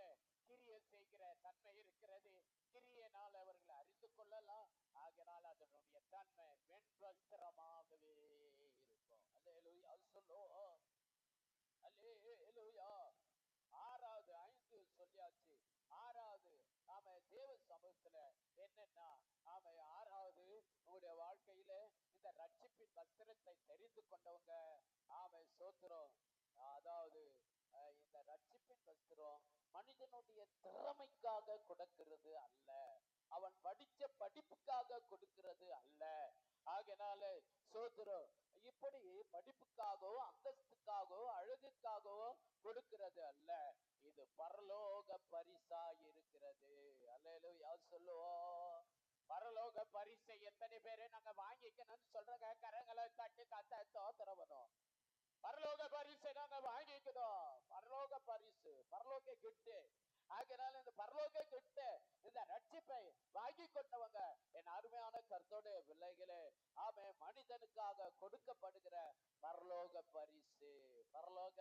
கிரியை செய்கிற தன்மை இருக்கிறது. கிரியையினால் அவர்களை அறிந்து கொள்ளலாம். ஆகினால் அதனுடைய தன்மை வெண்வஸ்திரமாகவே இருக்கும். அல்லேலூயா சொல்லுவோம். அல்லேலூயா. ஆறாவது 5 சொல்லியாச்சு. ஆறாவது தேவ சமூகத்துல என்னன்னா ஆறாவது உங்களுடைய வாழ்க்கையில இந்த ரட்சிப்பின் வஸ்திரத்தை தெரிந்து கொண்டவங்க சோத்திரம். அதாவது இந்த ரட்சிப்பின் வஸ்திரம் மனிதனுடைய திறமைக்காக கொடுக்கிறது அல்ல. அவன் படிச்ச படிப்புக்காக கொடுக்கிறது அல்ல. ஆகையினால சோத்திரம் இப்படி படிப்புக்காகவோ அந்தஸ்துக்காகவோ அழகுக்காகவோ கொடுக்கிறது அல்ல. இது பரலோக பரிசா இருக்கிறது. அல்லேலூயா சொல்லுவோம். பரலோக பரலோக பரிசை எத்தனை பேரு நாங்க வாங்கிக்கணும்னு சொல்றங்க? கரங்களை தட்டி கத்த தோத்திரவனும். பரலோக பரிசை நாங்க வாங்கிக்கணும். பரலோக பரிசு, பரலோக கிஃப்ட். ஆகையால இந்த பரலோக கிஃப்ட், இந்த ரட்சிப்பை வாங்கி கொண்டவங்க என் அருமையான கர்த்தருடைய பிள்ளைகளே, ஆமே, மனிதனுக்காக கொடுக்கப்படுகிற பரலோக பரிசு, பரலோக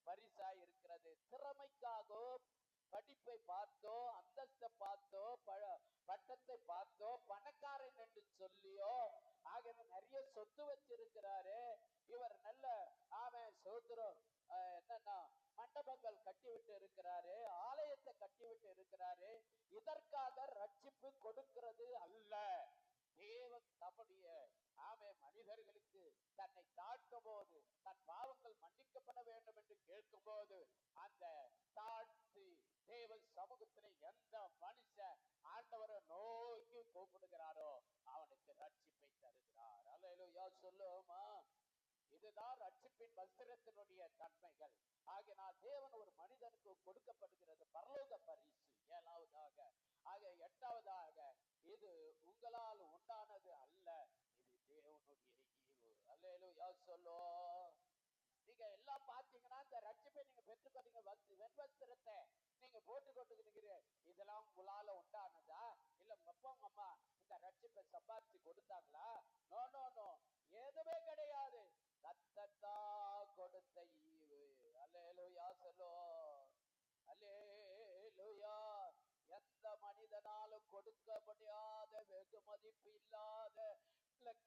பரிசா இருக்கிறது. திறமைக்காகவோ, படிப்பை பார்த்தோ, அந்தஸ்தை பார்த்தோ, பட்டத்தை பார்த்தோ, பணக்காரன் என்று சொல்லியோ, ஆக நிறைய சொத்து வச்சிருக்கிறாரு இவர், நல்ல ஆமே சோதரம், என்னன்னா மண்டபங்கள் கட்டி விட்டு இருக்கிறாரு, ஆலயத்தை கட்டி விட்டு இருக்கிறாரு. இதற்காக ரட்சிப்பு கொடுக்கிறது அல்ல. தேவன் தம்முடைய ஆமே மனிதர்களுக்கு தன்னை தாழ்த்தும் போது, தன் பாவங்கள் மன்னிக்கப்பட வேண்டும் என்று கேட்கும் போது, அந்த தாழ்த்தி தேவன் சமூகத்திலே எந்த மனுஷன் ஆண்டவரை நோக்கி கூப்பிடுகிறாரோ அவனுக்கு ரட்சிப்பை தருகிறார். அல்லேலூயா சொல்லுவோமா? இதுதான் ரட்சிப்பின் வஸ்திரத்தினுடைய தன்மைகள். ஆகையால் தேவன் ஒரு மனிதனுக்கு கொடுக்கப்படுகிறது பரலோக பரிசு. ஏழாவதாக, ஆக எட்டாவதாக, இது உங்களால் உண்டானது அல்ல, இது தேவனுடைய ஈவு. அல்லேலூயா சொல்லுவோம். நீங்க எல்லாம் பாத்தீங்கன்னா இந்த ரட்சிப்பை நீங்க பெற்றுக்கொண்டீங்க, வெண்வஸ்திரத்தை நீங்க போட்டு கொண்டுக்கிறீங்க. இதெல்லாம் உங்களால உண்டானதா? இல்ல அப்பா அம்மா இந்த ரட்சிப்பை சம்பாதிச்சு கொடுத்தாங்களா? நோ நோ நோ, எதுவுமே கிடையாது. கர்த்தர் கொடுத்த ஈவு. அல்லேலூயா சொல்லுவோம். அல்லேலூயா. எந்த மனிதனாலும் கொடுக்க முடியாத, வெகு மதிப்பு இல்லாத,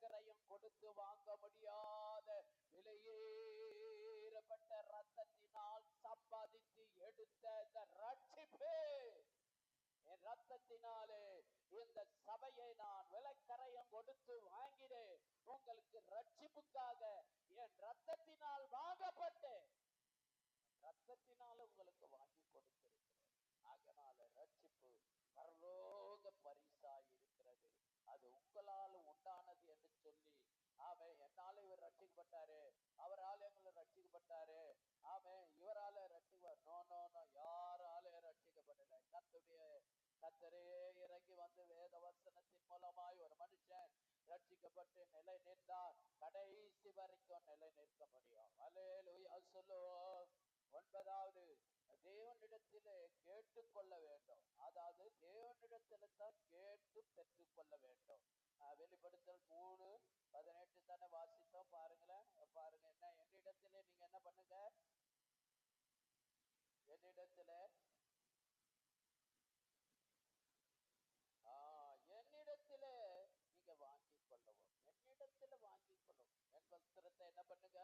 கிரயம் கொடுத்து வாங்க முடியாத, விலையேறப்பட்ட ரத்தத்தினால் சம்பாதித்து எடுத்த இந்த ரட்சிப்பு, என் ரத்தத்தினாலே இந்த சபையை நான் விலைக்கரையம் கொடுத்து வாங்கினேன். உங்களுக்கு ரட்சிப்புக்காக என் ரத்தத்தினால் வாங்கப்பட்டு, ரத்தத்தினால் உங்களுக்கு வாங்கி கொடுத்திருக்கிறேன். அதனால ரட்சிப்பு பரலோக பரிசாய் இருக்கிறது. அது உங்களால் உண்டானது என்று சொல்லி, ஆமே, என்னால இவர் ரட்சிக்கப்பட்டாரு, அவரால் எங்களை ரட்சிக்கப்பட்டாரு, ஆமே, இவரால ரட்சிக்கப்ப, நோ நோ நோ, யாரால ரட்சிக்கப்படல. கர்த்தரே இறங்கி வந்து வேத வசனத்தின் மூலமாய் ஒரு மனுஷன் ரட்சிக்கப்பட்டு நிலை நின்றார், கடைசி வரைக்கும் நிலை நிற்க முடியும். அல்லேலூயா சொல்லுவோம். ஒன்பதாவது, தேவனிடத்திலே கேட்டுக்கொள்ள வேண்டும். அதாவது தேவனிடத்தில தான் கேட்டு பெற்றுக்கொள்ள வேண்டும். வெளிப்படுத்தல் 3:18 தானே வாசித்தோம். பாருங்களேன், பாருங்க என்ன, என்னிடத்திலே நீங்க என்ன பண்ணுங்க, என்னிடத்திலே என்னிடத்திலே நீங்க வாங்கிக் கொள்ளவும், என்னிடத்தில வாங்கிக் கொள்ளவும். என் வஸ்திரத்தை என்ன பண்ணுங்க,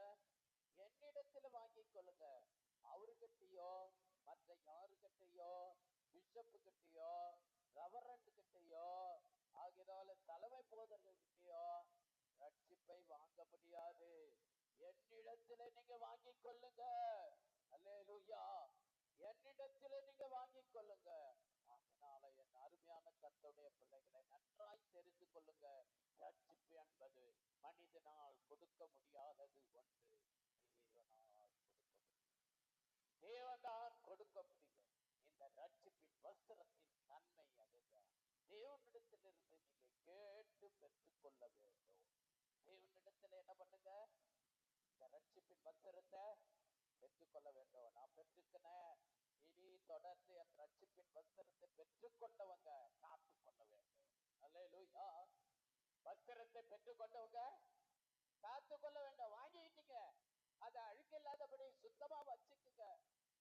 என்னிடத்தில வாங்கிக் கொள்ளுங்க. அவருகிட்டயோ, மற்ற யாருகிட்டயோ, பிஷப்பு கிட்டயோ, ரெவரண்ட் கிட்டயோ, ஆகினால தலைமை போதகர்கிட்டயோ ரட்சிப்பை வாங்க முடியாது. என்னிடத்திலே நீங்க வாங்கிக் கொள்ளுங்க. அல்லேலூயா. என்னிடத்திலே நீங்க வாங்கிக் கொள்ளுங்க. அதனால என் அருமையான கர்த்தருடைய பிள்ளைகளை நன்றாய் தெரிந்து கொள்ளுங்க. ரட்சிப்பு என்பது மனிதனால் கொடுக்க முடியாதது ஒன்று, தேவனால் கொடுக்க முடியும். தேவனால் கொடுக்க முடியும். இந்த ரட்சிப்பின் வஸ்திரத்தின் தன்மை அதுதான். தேவனிடத்திலிருந்து நீங்க கேட்டு பெற்றுக்கொள்ள வேண்டும். தேவனிடத்துல என்ன பண்ணுங்க, இந்த ரட்சிப்பின் வஸ்திரத்தை பெற்றுக்கொள்ள வேண்டும். நான் பெற்றுக்கினேன், இனி தொடர்ந்து என் ரட்சிப்பின் வஸ்திரத்தை பெற்றுக்கொண்டவங்க காத்துக்கொள்ள வேண்டும். அல்லேலூயா. வஸ்திரத்தை பெற்றுக்கொண்டவங்க காத்துக்கொள்ள வேண்டும். வாங்கிட்டீங்க, அதை அழுக்கு இல்லாதபடி சுத்தமா வச்சுக்குங்க.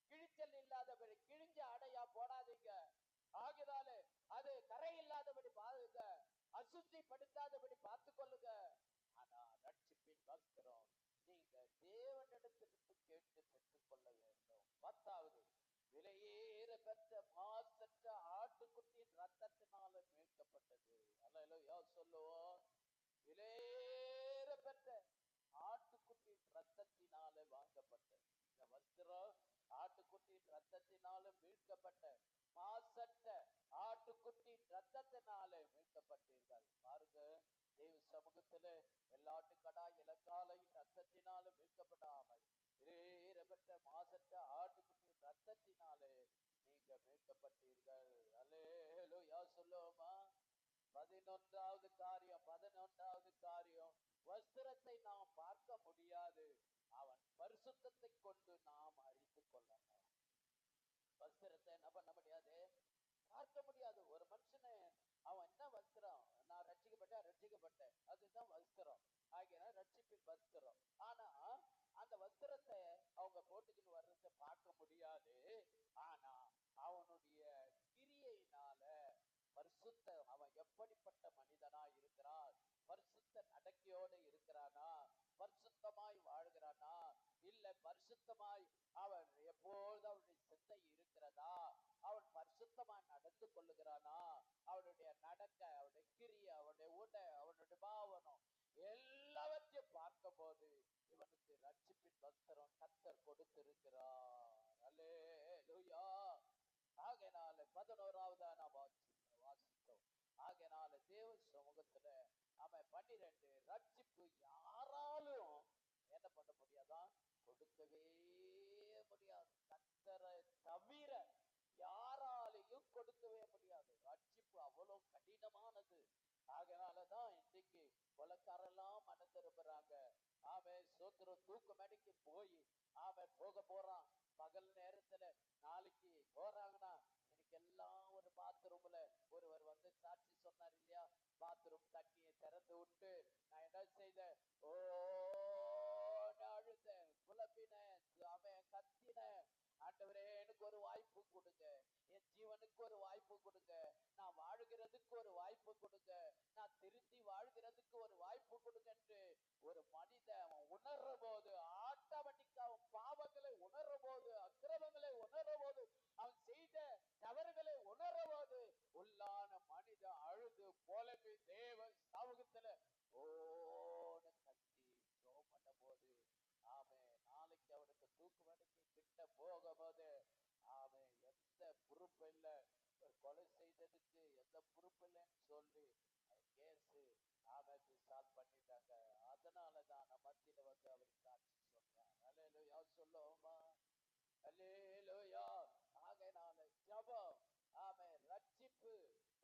கிழிச்சல் இல்லாதபடி கிழிஞ்ச அடையா போடாதீங்க. ஆகினாலே அது கரை இல்லாதபடி பாருங்க, அசுத்திப்படுத்தாதபடி பார்த்துக்கொள்ளுங்க. ஆனா ரட்சிப்பின் வஸ்திரம் நீங்க தேவனிடத்திலிருந்து கேட்டு பெற்றுக்கொள்ள வேண்டும். 10வது, விலையேற பெற்ற மாசற்ற ஆட்டுக்குட்டியின் ரத்தத்தினால மீட்கப்பட்டது. அல்லேலூயா சொல்லுவோம். விலையேற பெற்ற ஆட்டுக்குட்டியின் ரத்தத்தினால வாங்கப்பட்டது. இந்த வஸ்திரம் ஆட்டுக்குட்டியின் ரத்தத்தினால மீட்கப்பட்ட, மாசற்ற ஆட்டுக்குட்டியின் ரத்தத்தினால மீட்கப்பட்டீர்கள். பாருங்க, தேவ சமூகத்திலே வெள்ளாட்டுக்கடா இலக்காலையின் ரத்தத்தினால மீட்கப்படாமல் விலையேறப்பட்ட மாசற்ற ஆட்டுக்குட்டியின் ரத்தத்தினாலே நீங்க மீட்கப்பட்டீர்கள். அல்லேலூயா சொல்லுவோமா? 11வது காரியம், வஸ்திரத்தை நாம் பார்க்க முடியாது, அவன் பரிசுத்தத்தை கொண்டு நாம் அறிந்து கொள்ளணும். வஸ்திரத்தை என்ன பண்ண முடியாது, பார்க்க முடியாது. ஒரு மனுஷனை அவன் என்ன வஸ்திரம், நான் ரட்சிக்கப்பட்டேன், அதுதான் வஸ்திரம். ஆகிய ரட்சிப்பின் வஸ்திரம். ஆனா அந்த வஸ்திரத்தை அவங்க போட்டுக்கிட்டு வர்றதை பார்க்க முடியாது. ஆனா அவனுடைய கிரியையினால பரிசுத்த, அவன் எப்படிப்பட்ட மனிதனா இருக்கிறான், பரிசுத்த நடக்கையோடு இருக்கிறானா, பரிசுத்தமாய் வாழ்கிறானா, இல்ல பரிசுத்தமாய் அவன் எப்போது அவனுடைய சிந்தை இருக்கிறதா, அவன் பரிசுத்தமாய் நடந்து கொள்ளுகிறானா, அவனுடைய நடக்க, அவனுடைய கிரிய, அவனுடைய உடை, அவனுடைய பாவனம் எல்லாவற்றையும் பார்க்கும் போது இவனுக்கு ரட்சிப்பின் வஸ்திரம் கர்த்தர் கொடுத்திருக்கிறார். அல்லேலூயா. ஆகையினால 11வது நாம் வாசித்தோம். ஆகையினால தேவ சமூகத்துல அவன் 12 ரட்சிப்பு யாராலும் என்ன பண்ண முடியாதான், கொடுக்கவே முடியாது. கர்த்தரை தவிர யாராலையும் கொடுக்கவே முடியாது. ரட்சிப்பு அவ்வளவு கடினமானது. ஆகையினாலதான் இன்னைக்கு கொலைக்காரெல்லாம் மனம் திரும்புறாங்க. அவன் சோத்திரம் தூக்குமடிக்கு போய் அவன் போறான். பகல் நேரத்துல நாளைக்கு போறாங்கன்னா இன்னைக்கு எல்லாம் ஒரு பாத்ரூம்ல ஒருவர் வந்து சாட்சி சொன்னார் இல்லையா, பாத்ரூம் தண்ணியை திறந்து விட்டு நான் என்ன செய்தேன், அழுதேன், குழப்பினேன், அவன் கத்தினேன், ஆண்டவரே எனக்கு ஒரு வாய்ப்பு கொடுங்க, என் ஜீவனுக்கு ஒரு வாய்ப்பு கொடுங்க, நான் வாழ்கிறதுக்கு ஒரு வாய்ப்பு கொடுங்க, நான் திருத்தி வாழ்கிறதுக்கு ஒரு வாய்ப்பு கொடுங்க என்று ஒரு மனிதன் உணர்ற போது, ஆட்டோமேட்டிக்கா அவன் பாவங்களை உணர்ற போது, அக்கிரமங்களை உணர்ற போது, அவன் செய்த தவறுகளை உணர்ற போது உள்ளான மனிதன் அழுது போலவே தேவ சமூகத்துல ஓட கத்தி ஜெபம் பண்ண போது, அவன் நாளைக்கு அவனுக்கு தூக்குமடிக்கு கிட்ட போகும்போது அவன் எந்த பொறுப்பு இல்லை, கொலை செய்ததுக்கு எந்த பொறுப்பு இல்லைன்னு சொல்லி கேசு அவனுக்கு சால்வ் பண்ணிட்டாங்க. அதனாலதான் நம்ம மத்தியில வந்து அவர் சாட்சி சொல்றார். அல்லேலூயா சொல்லுவோமா, அல்லேலூயா. ஆகையினால ஜெபம், ஆமென், ரட்சிப்பு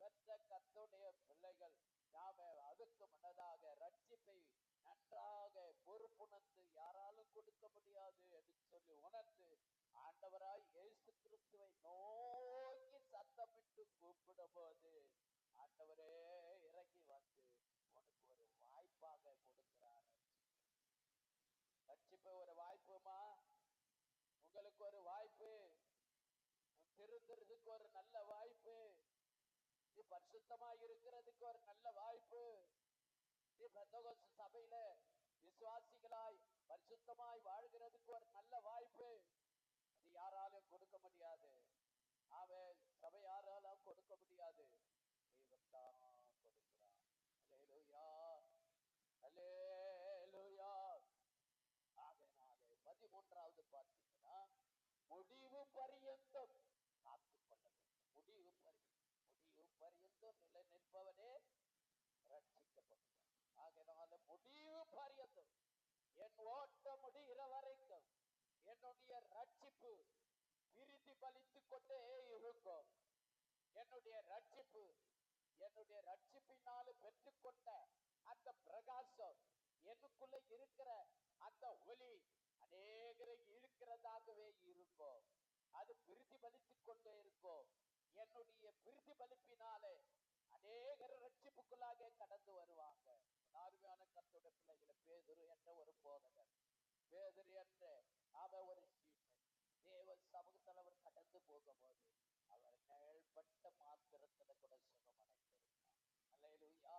பெற்ற கர்த்தருடைய பிள்ளைகள் நாம அதுக்கு முன்னதாக ரட்சிப்பை நன்றாக பொறுப்புணர்ந்து யாராலும் கொடுக்க முடியாது என்று சொல்லி உணர்ந்து ஆண்டவராய் இயேசு கிறிஸ்துவை நோக்கி சத்தமிட்டு கூப்பிடும் போது ஆண்டவரே இறங்கி வந்து உனக்கு ஒரு வாய்ப்பாக கொடுக்கிறார். ரட்சிப்பு ஒரு வாய்ப்புமா, உங்களுக்கு ஒரு வாய்ப்பு, திருத்துறதுக்கு ஒரு நல்ல வாய்ப்பு, நீ பரிசுத்தமாய் இருக்கிறதுக்கு ஒரு நல்ல வாய்ப்பு, நீ பெந்தகோஸ்து சபையில விசுவாசிகளாய் பரிசுத்தமாய் வாழ்கிறதுக்கு ஒரு நல்ல வாய்ப்பு. அது யாராலும் கொடுக்க முடியாது. அவன் சபை யாராலும் கொடுக்க முடியாது, தேவன் தான் கொடுக்கிறார். அல்லேலூயா, அல்லேலூயா. ஆகையினாலே 13வது பார்த்தீங்கன்னா, முடிவு பரியந்தம் காத்துக்கொள்ள வேண்டும். முடிவு பரியந்தம் நிலை நிற்பவனே ரட்சிக்கப்படுவான். ஆகையினால முடிவு பரியந்தம், என் ஓட்டம் முடிகிற வரைக்கும் என்னுடைய ரட்சிப்பு விருத்தி பலித்துக் கொண்டே இருக்கும். என்னுடைய ரட்சிப்பினால பெற்றுக்கொண்ட அந்த பிரகாசம், எனக்குள்ள இருக்கிற அந்த ஒளி அநேகரை இழுக்கிறதாகவே இருக்கும். அது பிரதிபலித்துக் கொண்டே இருக்கும். என்னுடைய பிரதிபலிப்பினாலே அநேகர் ரட்சிப்புக்குள்ளாக கடந்து வருவாங்க. அருமையான கர்த்தருடைய பிள்ளைகளை, பேதுரு என்ற ஒரு போதகர், பேதுரு என்ற அவன் ஒரு சீஷன் தேவ சமூகத்தில் அவர் கடந்து போகும்போது அவர் நிழல்பட்ட மாத்திரத்துல கூட சுகமடைந்திருந்தார். அல்லேலூயா.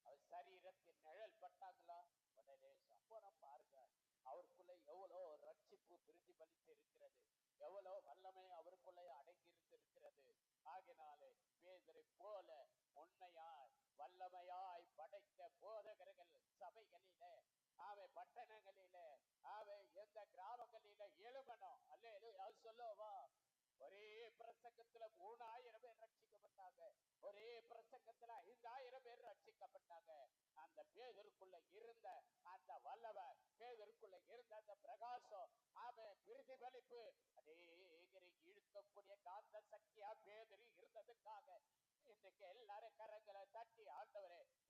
அவர் சரீரத்தின் நிழல் பட்டாங்களா உடனே சம்பரம் பாருங்க, அவருக்குள்ள எவ்வளோ ரட்சிப்பு பிரதிபலித்து இருக்கிறது, எவ்வளோ வல்லமை அவருக்குள்ளே அடங்கி இருக்கிறது. ஆகினாலே பேதுரை போல உண்மையாய் வல்லமையாய் படைத்த போதகர்கள் சபைகளிலே, ஆவை பட்டணங்களிலே, ஆவை எந்த கிராமங்களிலே எழுமணும். அல்லேலூயா சொல்லுவா. ஒரே பிரசங்கத்துல 3000 பேர் ரட்சிக்கப்பட்டாங்க. ஒரே பிரசங்கத்துல 5000 பேர் ரட்சிக்கப்பட்டாங்க. அந்த பேதருக்குள்ள இருந்த அந்த வல்லமை, பேதருக்குள்ள இருந்த அந்த பிரகாசம், அவன் பிரதிபலிப்பு அநேகரை இழுக்கக்கூடிய காந்த சக்தியா பேதறி இருந்ததுக்காக இன்றைக்கு எல்லாரும் கரங்களை தட்டி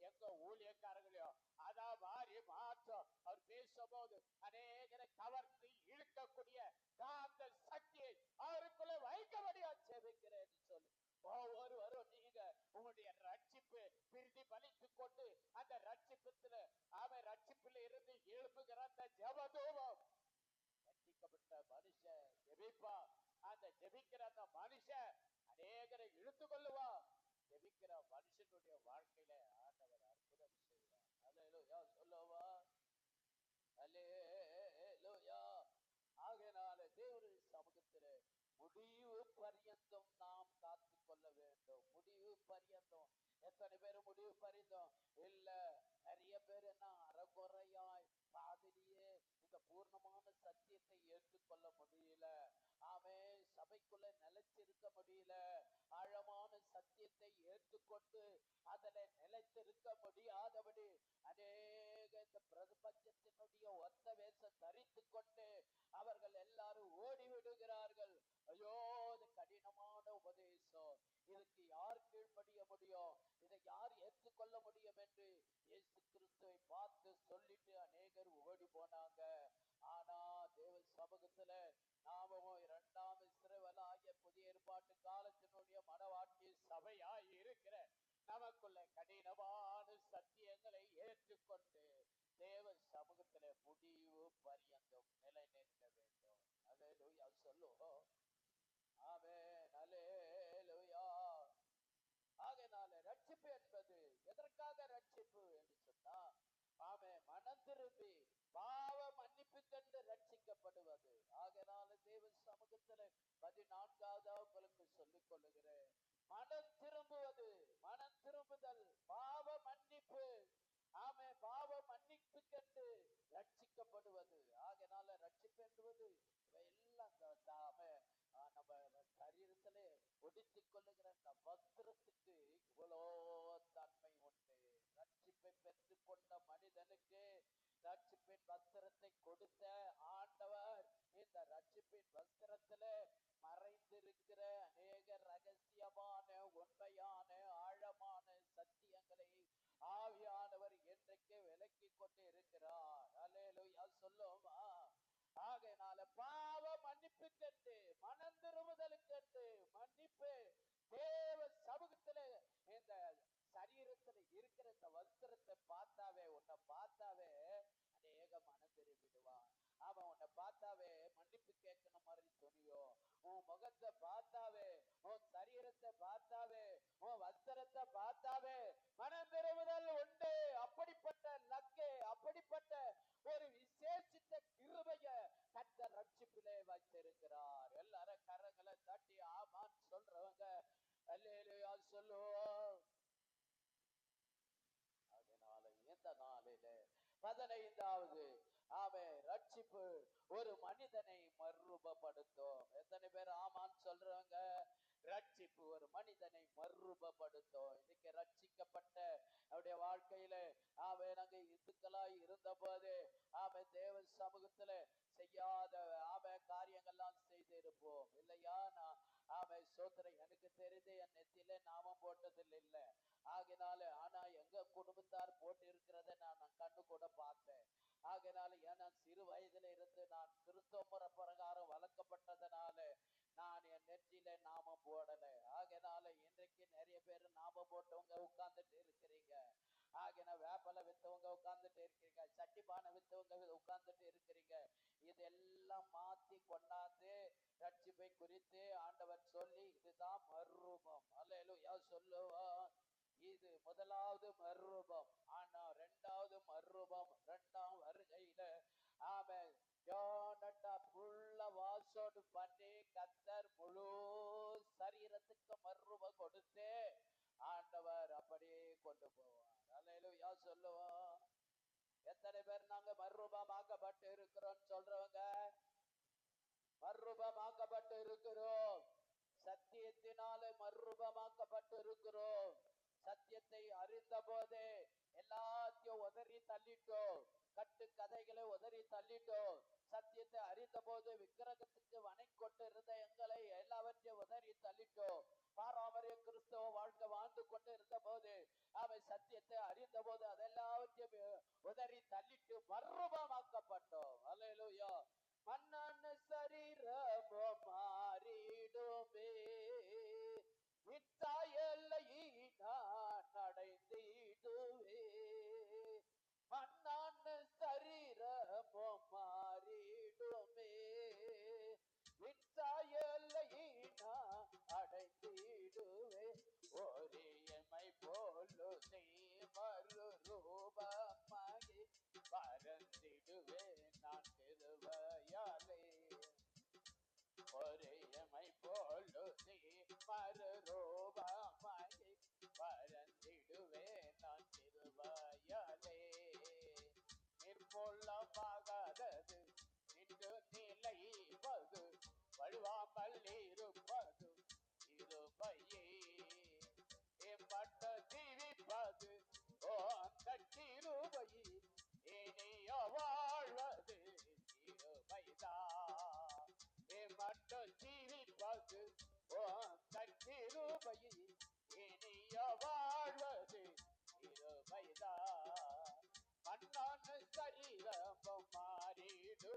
எங்க ஊழியக்காரங்களையும் அதா மாதிரி மாற்றம் அவர் பேசும்போது அநேகரை கவர்ந்து இழுக்கக்கூடிய காந்த சக்தியை அவருக்குள்ள வைக்கபடியா ஜெபிக்கிறேன் சொல்லி ஒவ்வொருவரும் நீங்க உங்களுடைய ரட்சிப்பு பிரதிபலித்துக் கொண்டு அந்த ரட்சிப்பத்துல அவன் ரட்சிப்புல இருந்து எழுப்புகிற அந்த ஜெபதூபம் ரட்சிக்கப்பட்ட மனுஷன் ஜெபிப்பா. அந்த ஜெபிக்கிற அந்த மனுஷன் அநேகரை இழுத்து கொள்ளுவா. ஜெபிக்கிற மனுஷனுடைய வாழ்க்கையில ஆண்டவர் அற்புதம் செய்வார். அல்லேலூயா சொல்லுவா. அல்லேலூயா. ஆகையினால தேவனுடைய சமூகத்திலே முடிவு பரியந்தம் நாம் காத்து கொள்ள வேண்டும். முடிவு பரியந்தம். எத்தனை பேர் முடிவு பரியந்தம் இல்ல? நிறைய பேர் என்ன அறகுறையாய் பாதிரியே இந்த பூர்ணமான சத்தியத்தை ஏற்றுக்கொள்ள முடியல. ஆமே, சபைக்குள்ள நிலைச்சிருக்க முடியல. ஆழமான சத்தியத்தை ஏற்றுக்கொண்டு அதில் நிலைத்திருக்க முடியாதபடி அநேக இந்த பிரபஞ்சத்தினுடைய ஒத்த வேஷம் தரித்து கொண்டு அவர்கள் எல்லாரும் ஓடி விடுகிறார்கள். ஐயோ, இது கடினமான உபதேசம், இதுக்கு யார் கீழ்ப்படிய முடியும், இதை யார் ஏற்றுக்கொள்ள முடியும் என்று இயேசு கிறிஸ்துவை பார்த்து சொல்லிட்டு அநேகர் ஓடி போனாங்க. ஆனா தேவ சமூகத்துல நாமும் 2ஆம் இஸ்ரவேலாகிய புதிய ஏற்பாட்டு காலத்தினுடைய மனவாட்டி சபையாய் இருக்கிற நமக்குள்ள கடினமான சத்தியங்களை ஏற்றுக்கொண்டு தேவ சமூகத்திலே முடிவு பரியந்தம் நிலை நிற்க வேண்டும். அல்லேலூயா சொல்லுவோம். ஆமென். அல்லேலூயா. ஆகையினால ரட்சிப்பு என்பது எதற்காக ரட்சிப்பு என்று சொன்னா, ஆமென், மனம் திரும்பி பாவ மன்னிப்பு கண்டு ரட்சிக்கப்படுவது. ஆகையினால தேவ சமூகத்திலே 14வது உங்களுக்கு சொல்லிக் கொள்ளுகிறேன். மனம் திரும்புவது, மனம் திரும்புதல், பாவ மன்னிப்பு. ஆமே, பாவ மன்னிப்பு கண்டு ரட்சிக்கப்படுவது. ஆகையினால ரட்சிப்பு என்பது எல்லாம் நம்ம சரீரத்திலே ஒடித்துக் கொள்ளுகிற அந்த வஸ்திரத்துக்கு இவ்வளோ தன்மை உண்டு. ரட்சிப்பை பெற்றுக் கொண்ட மனிதனுக்கு ரட்சிப்பின் வஸ்திரத்தை கொடுத்த ஆண்டவர் இந்த ரட்சிப்பின் வஸ்திரத்தில மறைந்திருக்கிற அநேக ரகசியமான உண்மையான ஆழமான சத்தியங்களை ஆவியானவர் என்றைக்கு விலக்கி கொண்டு இருக்கிறார். அல்லேலூயா சொல்லுமா. ஆகையினால பாவ மன்னிப்பு கண்டு மனம் திரும்புதல் கண்டு மன்னிப்பு தேவ சமூகத்திலே இந்த சரீரத்துல இருக்கிற இந்த வஸ்திரத்தை பார்த்தாவே, உன்னை பார்த்தாவே அநேக மனம் திரும்பிடுவான். அவன் உன்னை பார்த்தாவே மன்னிப்பு கேட்கணும் மாதிரி துணியும். உன் முகத்தை பார்த்தாவே, உன் சரீரத்தை பார்த்தாவே, உன் வஸ்திரத்தை பார்த்தாவே மனம் திரும்புதல் உண்டு. அப்படிப்பட்ட லக்கே, அப்படிப்பட்ட ஒரு விசேஷித்த கிருபைய கர்த்தர் ரட்சிப்பிலே வைத்திருக்கிறார். எல்லாரும் கரங்களை தட்டி ஆமான்னு சொல்றவங்க அல்லேலூயா சொல்லுவோம். அதனால இந்த நாளிலே 15வது ரட்சிப்பு ஒரு மனிதனை மறுரூபப்படுத்தும். எத்தனை பேர் ஆமான்னு சொல்றவங்க? ரட்சிப்பு ஒரு மனிதனை மறுரூபப்படுத்தும். இன்னைக்கு ரட்சிக்கப்பட்ட அவருடைய வாழ்க்கையில நாங்க இந்துக்களாய் இருந்த போது தேவ சமூகத்துல செய்யாத காரியங்கள்லாம் செய்து இருப்போம் இல்லையா? சோத்திரம் எனக்கு தெரிந்து என் நெத்தியில நாமம் போட்டதில் இல்லை. ஆகினால ஆனா எங்க குடும்பத்தார் போட்டு இருக்கிறத நான் கண்ணு கூட பார்த்தேன். ஆகினால ஏன்னா சிறு வயதுல இருந்து நான் கிறிஸ்தவ முறை பிரகாரம் வளர்க்கப்பட்டதுனால நான் என் நெற்றியில நாமம் போடல. ஆகினால இன்றைக்கு நிறைய பேர் நாமம் போட்டவங்க உட்கார்ந்துட்டு இருக்கிறீங்க. ஆகினா வேப்பலை வித்தவங்க உட்கார்ந்துட்டு இருக்கிறீங்க, சட்டிப்பானை வித்தவங்க உட்கார்ந்துட்டு இருக்கிறீங்க. இதெல்லாம் மாத்தி கொண்டாந்து ரட்சிப்பை குறித்து ஆண்டவர் சொல்லி இதுதான் மறுரூபம். அல்லேலூயா சொல்லுவோம். இது முதலாவது மறுரூபம். ஆனா 2வது மறுரூபம் 2ஆம் வருகையில வாசோடு பண்ணி கர்த்தர் முழு சரீரத்துக்கு மறுரூபம் கொடுத்து ஆண்டவர் அப்படியே கொண்டு போவார். அல்லேலூயா சொல்லுவோம். எத்தனை பேர் நாங்க மறுரூபமாக்கப்பட்டு இருக்கிறோம் சொல்றவங்க? மறுரூபமாக்கப்பட்டு இருக்கிறோம். சத்தியத்தினாலே மறுரூபமாக்கப்பட்டு இருக்கிறோம். சத்தியத்தை அறிந்த போதே எல்லாத்தையும் உதறி தள்ளிட்டோம். கட்டு கதைகளை உதறி தள்ளிட்டோம். சத்தியத்தை அறிந்த போது விக்கிரகத்துக்கு வணங்கி கொண்டு இருந்த எங்களை எல்லாவற்றையும் உதறி தள்ளிட்டோம். பாரம்பரிய கிறிஸ்தவ வாழ்க்கை வாழ்ந்து கொண்டு இருந்த போது, அவன் சத்தியத்தை அறிந்த போது அதெல்லாவற்றையும் உதறி தள்ளிட்டு மறுரூபமாக்கப்பட்டோம். அல்லேலூயா. மண்ணான சரீரமோ மாறிடுமே, இத்தாயல்லை நான் அடைந்திடுவே. மண்ணான சரீரமோ மாறிடுமே, இத்தாயல்லை நான் அடைந்திடுவே. ஒரேமை போலுதே மறுரூபமாகி பறந்திடுவே நான் கிருபையாலே. ஒரேமை போலுதே மறுரூபமாகி பறந்திடுவே நான் கிருபையாலே. நிர்மூலமாகாதது நின்று நிலைவது, வழுவாமல் இருப்பது கிருபையே. ஏற்பட்ட ஜீவிப்பது அந்த கிருபையே, இனிய வாழ்வது கிருபைதான். ஏற்பட்ட ஜீவிப்பது அந்த கிருபையே, இனிய வாழ்வது கிருபைதான். மண்ணான சரீரமும் மாறிடுவே,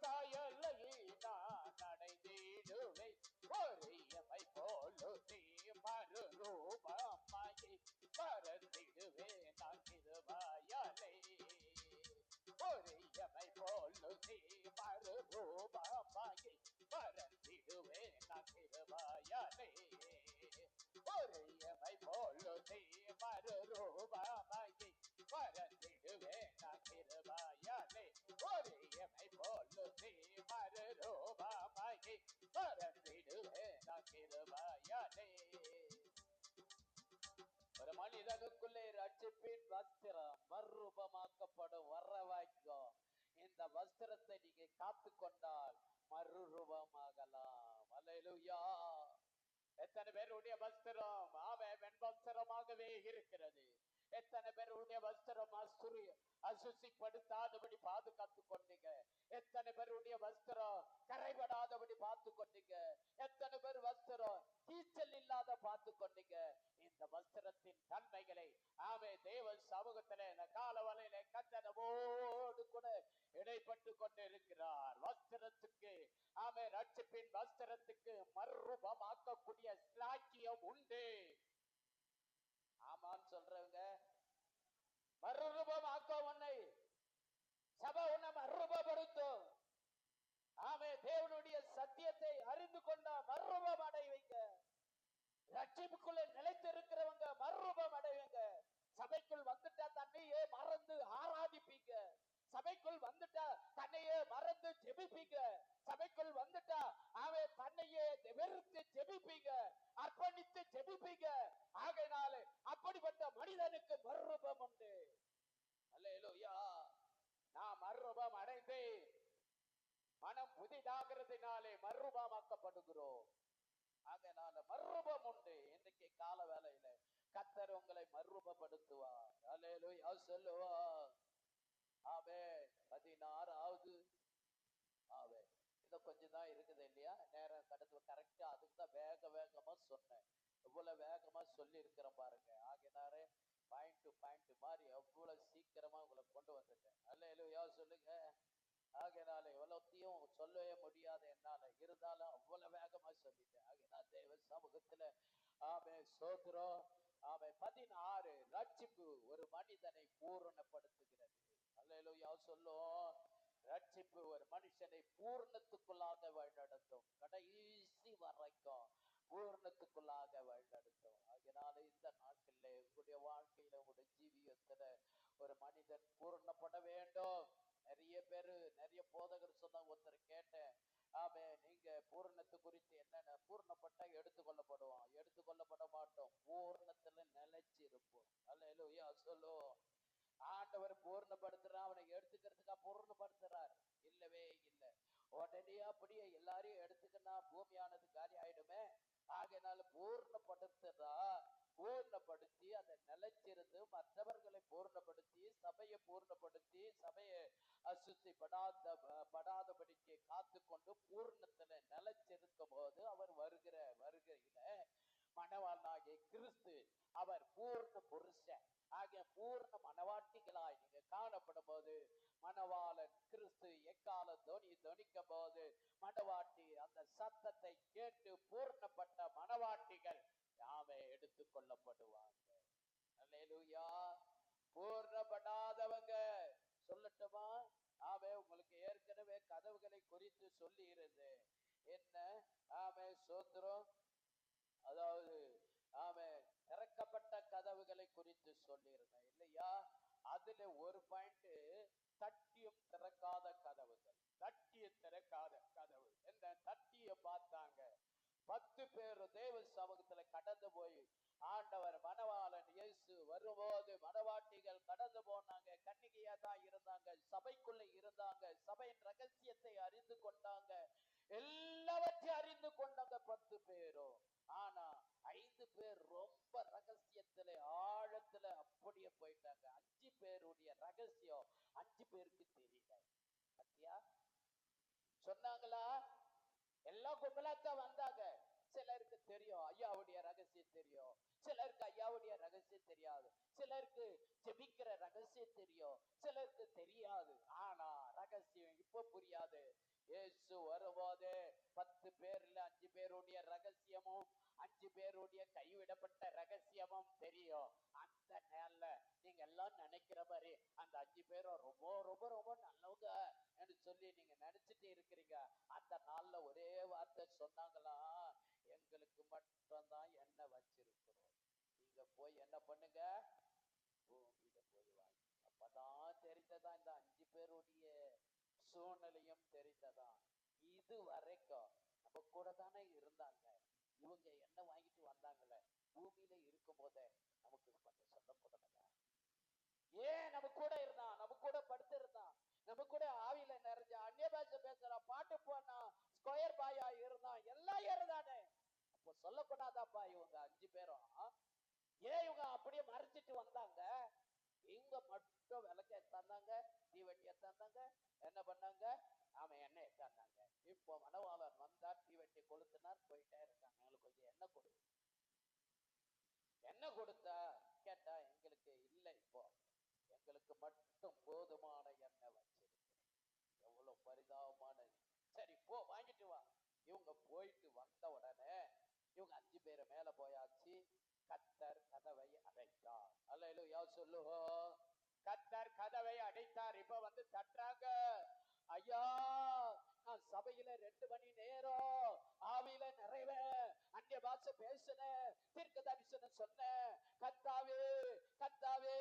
தாயல்லையே நான் அடைந்திடுவே. ஒரேமை போலுதே மறுரூபமாகி பறந்திடுவே நான் கிருபையாலே. ஒரேமை போலுதே மறுரூபமாகி பறந்திடுவே நான் கிருபையாலே. ஒரேமை போலுதே மறுரூபமாகி பறந்திடுவே நான் கிருபையாலே. ஒரேமை போலுதே மறுரூபமாகி பறந்திடுவே நான் கிருபையாலே. ஒரு மனிதனுக்குள்ளே ரட்சிப்பின் வஸ்திரம் மறுரூபமாக்கப்படும் வரவாய்க்கும். இந்த வஸ்திரத்தை நீங்க காத்து கொண்டால் மறுரூபமாகலாம். அல்லேலூயா. எத்தனை பேருடைய வஸ்திரம் வெண்வஸ்திரமாகவே இருக்கிறது? எத்தனை பேருடைய வஸ்திரம் அசுசிப்படுத்தாதபடி பாதுகாத்து கொண்டீங்க? எத்தனை பேருடைய வஸ்திரம் கரைபடாதபடி பார்த்து கொண்டீங்க? எத்தனை பேர் வஸ்திரம் தீச்சல் இல்லாத பார்த்து கொண்டீங்க? இந்த வஸ்திரத்தின் தன்மைகளை தேவ சமூகத்திலே இந்த காலவலையில கத்தனமோடு கூட இடைப்பட்டு கொண்டு இருக்கிறார். வஸ்திரத்துக்கு ரட்சிப்பின் வஸ்திரத்துக்கு மறுரூபமாக்கக்கூடிய ஸ்லாக்கியம் உண்டு. ஆமான்னு சொல்றவங்க, மறுரூபமாக்க உன்னை சபை உன்னை மறுரூபப்படுத்தும். தேவனுடைய சத்தியத்தை அறிந்து கொண்ட மறுரூபம் அடைவீங்க. ரட்சிப்புக்குள்ள நிலைத்திருக்கிறவங்க மறுரூபம் அடைவீங்க. சபைக்குள் வந்துட்டா தன்னையே மறந்து ஆராதிப்பீங்க. சபைக்குள் வந்துட்டா தன்னையே மறந்து ஜெபிப்பீங்க. சபைக்குள் வந்துட்டா தன்னையே வெறுத்து ஜெபிப்பீங்க, அர்ப்பணித்து ஜெபிப்பீங்க. ஆகையினாலே அப்படிப்பட்ட மனிதனுக்கு மறுரூபம் உண்டு. அல்லேலூயா. நான் மறுரூபம் அடைந்து மனம் புதிதாகிறதுனாலே மறுரூபமாக்கப்படுகிறோம். ஆகையினால மறுரூபம் உண்டு. இன்றைக்கு கால வேளையில கர்த்தர் உங்களை மறுரூபப்படுத்துவார். அல்லேலூயா சொல்லுவார். 16வது இன்னும் கொஞ்சம் தான் இருக்குது இல்லையா? நேரம் கடந்து கரெக்டா அதுக்கு தான் வேகமா சொன்னேன். எவ்வளவு வேகமா சொல்லி இருக்கிறேன் பாருங்க. ஆகினாரே பாயிண்ட் டு பாயிண்ட் மாதிரி எவ்வளவு சீக்கிரமா உங்களை கொண்டு வந்துட்டேன். அல்லேலூயா சொல்லுங்க. ஆகையினால எவ்வளோத்தையும் சொல்லவே முடியாது என்னால, இருந்தாலும் அவ்வளவு வேகமா சொல்லிட்டேன். ஆகினா தேவ சமூகத்துல சோத்திரம். 16 ரட்சிப்பு ஒரு மனிதனை பூரணப்படுத்துகிறது. அல்லேலூயா சொல்லும். ரட்சிப்பு ஒரு மனுஷனை பூர்ணத்துக்குள்ளாக வழிநடத்தும். கடைசி வரைக்கும் பூர்ணத்துக்குள்ளாக வழிநடத்தும். அதனால இந்த நாட்கள்ல உங்களுடைய வாழ்க்கையில உங்களுடைய ஜீவியத்துல ஒரு மனிதன் பூர்ணப்பட வேண்டும். நிறைய பேரு நிறைய போதகர் சொன்னா ஒருத்தர் கேட்டேன், நீங்க பூர்ணத்து குறித்து என்னென்ன? பூர்ணப்பட்டா எடுத்துக்கொள்ளப்படுவோம், எடுத்துக்கொள்ளப்பட மாட்டோம், பூர்ணத்துல நிலைச்சு இருப்போம். அல்லேலூயா சொல்லும். ஆண்டவர் பூர்ணப்படுத்துறான், அவனை எடுத்துக்கிறதுக்கா பூர்ணப்படுத்துறார்? இல்லவே இல்லை. உடனே அப்படியே எல்லாரையும் எடுத்துக்கினா பூமியானது காலி ஆயிடுமே. ஆகையினால பூர்ணப்படுத்தி அதை நிலைச்சிருந்து மற்றவர்களை பூர்ணப்படுத்தி சபையை பூர்ணப்படுத்தி சபையை அசுத்திப்படாதபடிக்கு காத்து கொண்டு பூர்ணத்துல நிலைச்சிருக்கும் போது அவர் வருகையில மணவாளனாகிய அவர் பூர்ண புருஷன் ஆகிய பூர்ண மனவாட்டிகளாய் நீங்க காணப்படும் போது, மணவாளன் கிறிஸ்து எக்கால தொனிக்கும் போது மணவாட்டி அந்த சத்தத்தை கேட்டு பூர்ணப்பட்ட மணவாட்டிகள் யாவை எடுத்துக் கொள்ளப்படுவாங்க. அல்லேலூயா. பூர்ணப்படாதவங்க சொல்லட்டுமா? ஆமே, உங்களுக்கு ஏற்கனவே கதவுகளை குறித்து சொல்லி இருந்தேன். என்ன? ஆமே, சோத்திரம். அதாவது ஆமே, திறக்கப்பட்ட கதவுகளை குறித்து சொல்லியிருந்தேன் இல்லையா? அதுல ஒரு பாயிண்ட் தட்டியும் திறக்காத கதவுகள். தட்டிய திறக்காத கதவு என்ன? தட்டிய பார்த்தாங்க 10 பேர் தேவ சமூகத்துல கடந்து போய் ஆண்டவர் மணவாளன் இயேசு வரும்போது மணவாட்டிகள் கடந்து போனாங்க. கன்னிகையா தான் இருந்தாங்க, சபைக்குள்ள இருந்தாங்க, சபையின் ரகசியத்தை அறிந்து கொண்டாங்க, எல்லாவற்றையும் அறிந்து கொண்டாங்க 10 பேரும். ஆனா 5 பேர் ரொம்ப ரகசியத்துல ஆழத்துல அப்படியே போயிட்டாங்க. 5 பேருடைய ரகசியம் 5 பேருக்கு தெரியல. பத்தியா சொன்னாங்களா? எல்லாம் கும்பலாத்தான் வந்தாங்க. சிலருக்கு தெரியும் ஐயாவுடைய ரகசியம் தெரியும், சிலருக்கு ஐயாவுடைய ரகசியம் தெரியாது, சிலருக்கு ஜெபிக்கிற ரகசியம் தெரியும், சிலருக்கு தெரியாது. ஆனா ரகசியம் இப்ப புரியாது. இயேசு வரும்போது 10 பேர்ல 5 பேருடைய ரகசியமும் 5 பேருடைய கைவிடப்பட்ட ரகசியமும் தெரியும். அந்த நாள்ல நீங்க எல்லாம் நினைக்கிற மாதிரி அந்த 5 பேரும் ரொம்ப ரொம்ப ரொம்ப நல்லவங்க என்று சொல்லி நீங்க நினைச்சிட்டு இருக்கிறீங்க. அந்த நாள்ல ஒரே வார்த்தை சொன்னாங்களா? எங்களுக்கு மட்டும்தான் எண்ணெய் வச்சிருக்கிறோம், நீங்க போய் என்ன பண்ணுங்க, பூமியில போய் வாங்க. அப்பதான் தெரிந்ததா இந்த 5 பேருடைய சூழ்நிலையும் தெரிந்ததா. இது வரைக்கும் நம்ம கூட தானே இருந்தாங்க, இவங்க என்ன வாங்கிட்டு வந்தாங்களே, பூமியில இருக்கும் போதே நமக்கு கொஞ்சம் சொல்லப்படலைங்க. ஏன் நம்ம கூட இருந்தான், நம்ம கூட படுத்து இருந்தான், நம்ம கூட ஆவியில நிறைஞ்ச அந்நிய பாஷை பேசுறான், பாட்டு போனா, ஸ்கொயர் பாயா இருந்தான், எல்லாம் இருந்தானே. அப்ப சொல்லப்படாதாப்பா இவங்க 5 பேரும்? ஏன் இவங்க அப்படியே மறைச்சிட்டு வந்தாங்க? இவங்க மட்டும் விளக்க தந்தாங்க, தீவெட்டிய தந்தாங்க, என்ன பண்ணாங்க? ஆமா, எண்ணெய் தந்தாங்க. இப்போ மணவாளன் வந்தார், தீவெட்டி கொளுத்தினார், போயிட்டே இருக்காங்க. எங்களுக்கு கொஞ்சம் எண்ணெய் கொடு. என்ன கொடுத்தா கேட்டா, எங்களுக்கு இல்லை, இப்போ எங்களுக்கு மட்டும் போதுமான எண்ணெய் வச்சிருக்கேன். எவ்வளவு பரிதாபமானது. சரி போ, வாங்கிட்டு வா. இவங்க போயிட்டு வந்த உடனே இவங்க 5 பேரை மேல போயாச்சு. கர்த்தர் கதவை அடைத்தார். அல்லேலூயா சொல்லுவோம். கர்த்தர் கதவை அடைத்தார். இப்ப வந்து தட்டுறாங்க. ஐயா, நான் சபையில 2 மணி நேரம் ஆவியில நிறைவ அந்நிய பாஷை பேசினேன், தீர்க்க தரிசனம் சொன்னேன். கர்த்தாவே கர்த்தாவே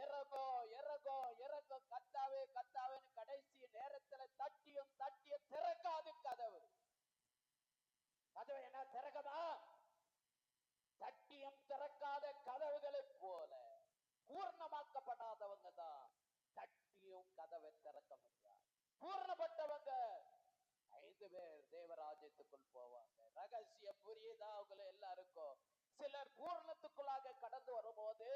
இறங்கோ இறங்கோ இறங்கோ, கர்த்தாவே கர்த்தாவேன்னு கடைசி நேரத்துல தட்டியும் தட்டியும் திறக்காது கதவு. கதவை என்ன திறக்கமா? தட்டியும் திறக்காத கதவுகளை போல பூர்ணமாக்கப்படாதவங்க தான் தட்டியும் கதவை திறக்க முடியாது. பூர்ணப்பட்டவங்க 5 பேர் தேவராஜ்யத்துக்குள் போவாங்க. ரகசியம் புரியுதா அவங்கள எல்லாருக்கும்? சிலர் பூர்ணத்துக்குள்ளாக கடந்து வரும்போது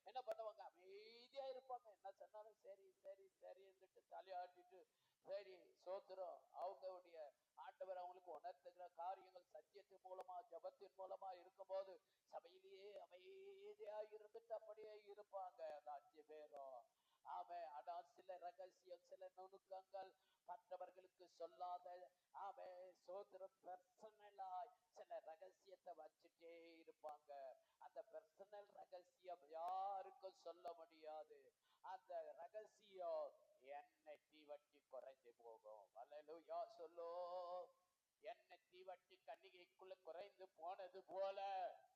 என்ன பண்ணுவாங்க? அமைதியா இருப்பாங்க. என்ன சொன்னாலும் சரி சரி சரி என்றுட்டு தலையாட்டிட்டு சரி சோத்திரம். அவங்களுடைய ஆண்டவர் அவங்களுக்கு உணர்த்துகிற காரியங்கள் சத்தியத்தின் மூலமா ஜபத்தின் மூலமா இருக்கும்போது சபையிலேயே அமைதியா இருந்துட்டு அப்படியே இருப்பாங்க அந்த 5 பேரும். ஆமே, ஆனா சில ரகசியம், சில நுணுக்கங்கள் மற்றவர்களுக்கு சொல்லாத, ஆமே சோத்திரம், பர்சனலாய் சில ரகசியத்தை வச்சுட்டே இருப்பாங்க. அந்த பர்சனல் ரகசியம் யாருக்கும் சொல்ல முடியாது. அந்த ரகசியம் எண்ணெய் தீவட்டி குறைந்து போகும். அல்லேலூயா சொல்லு. எண்ணெய் தீவட்டி கன்னிகைக்குள்ள குறைந்து போனது போல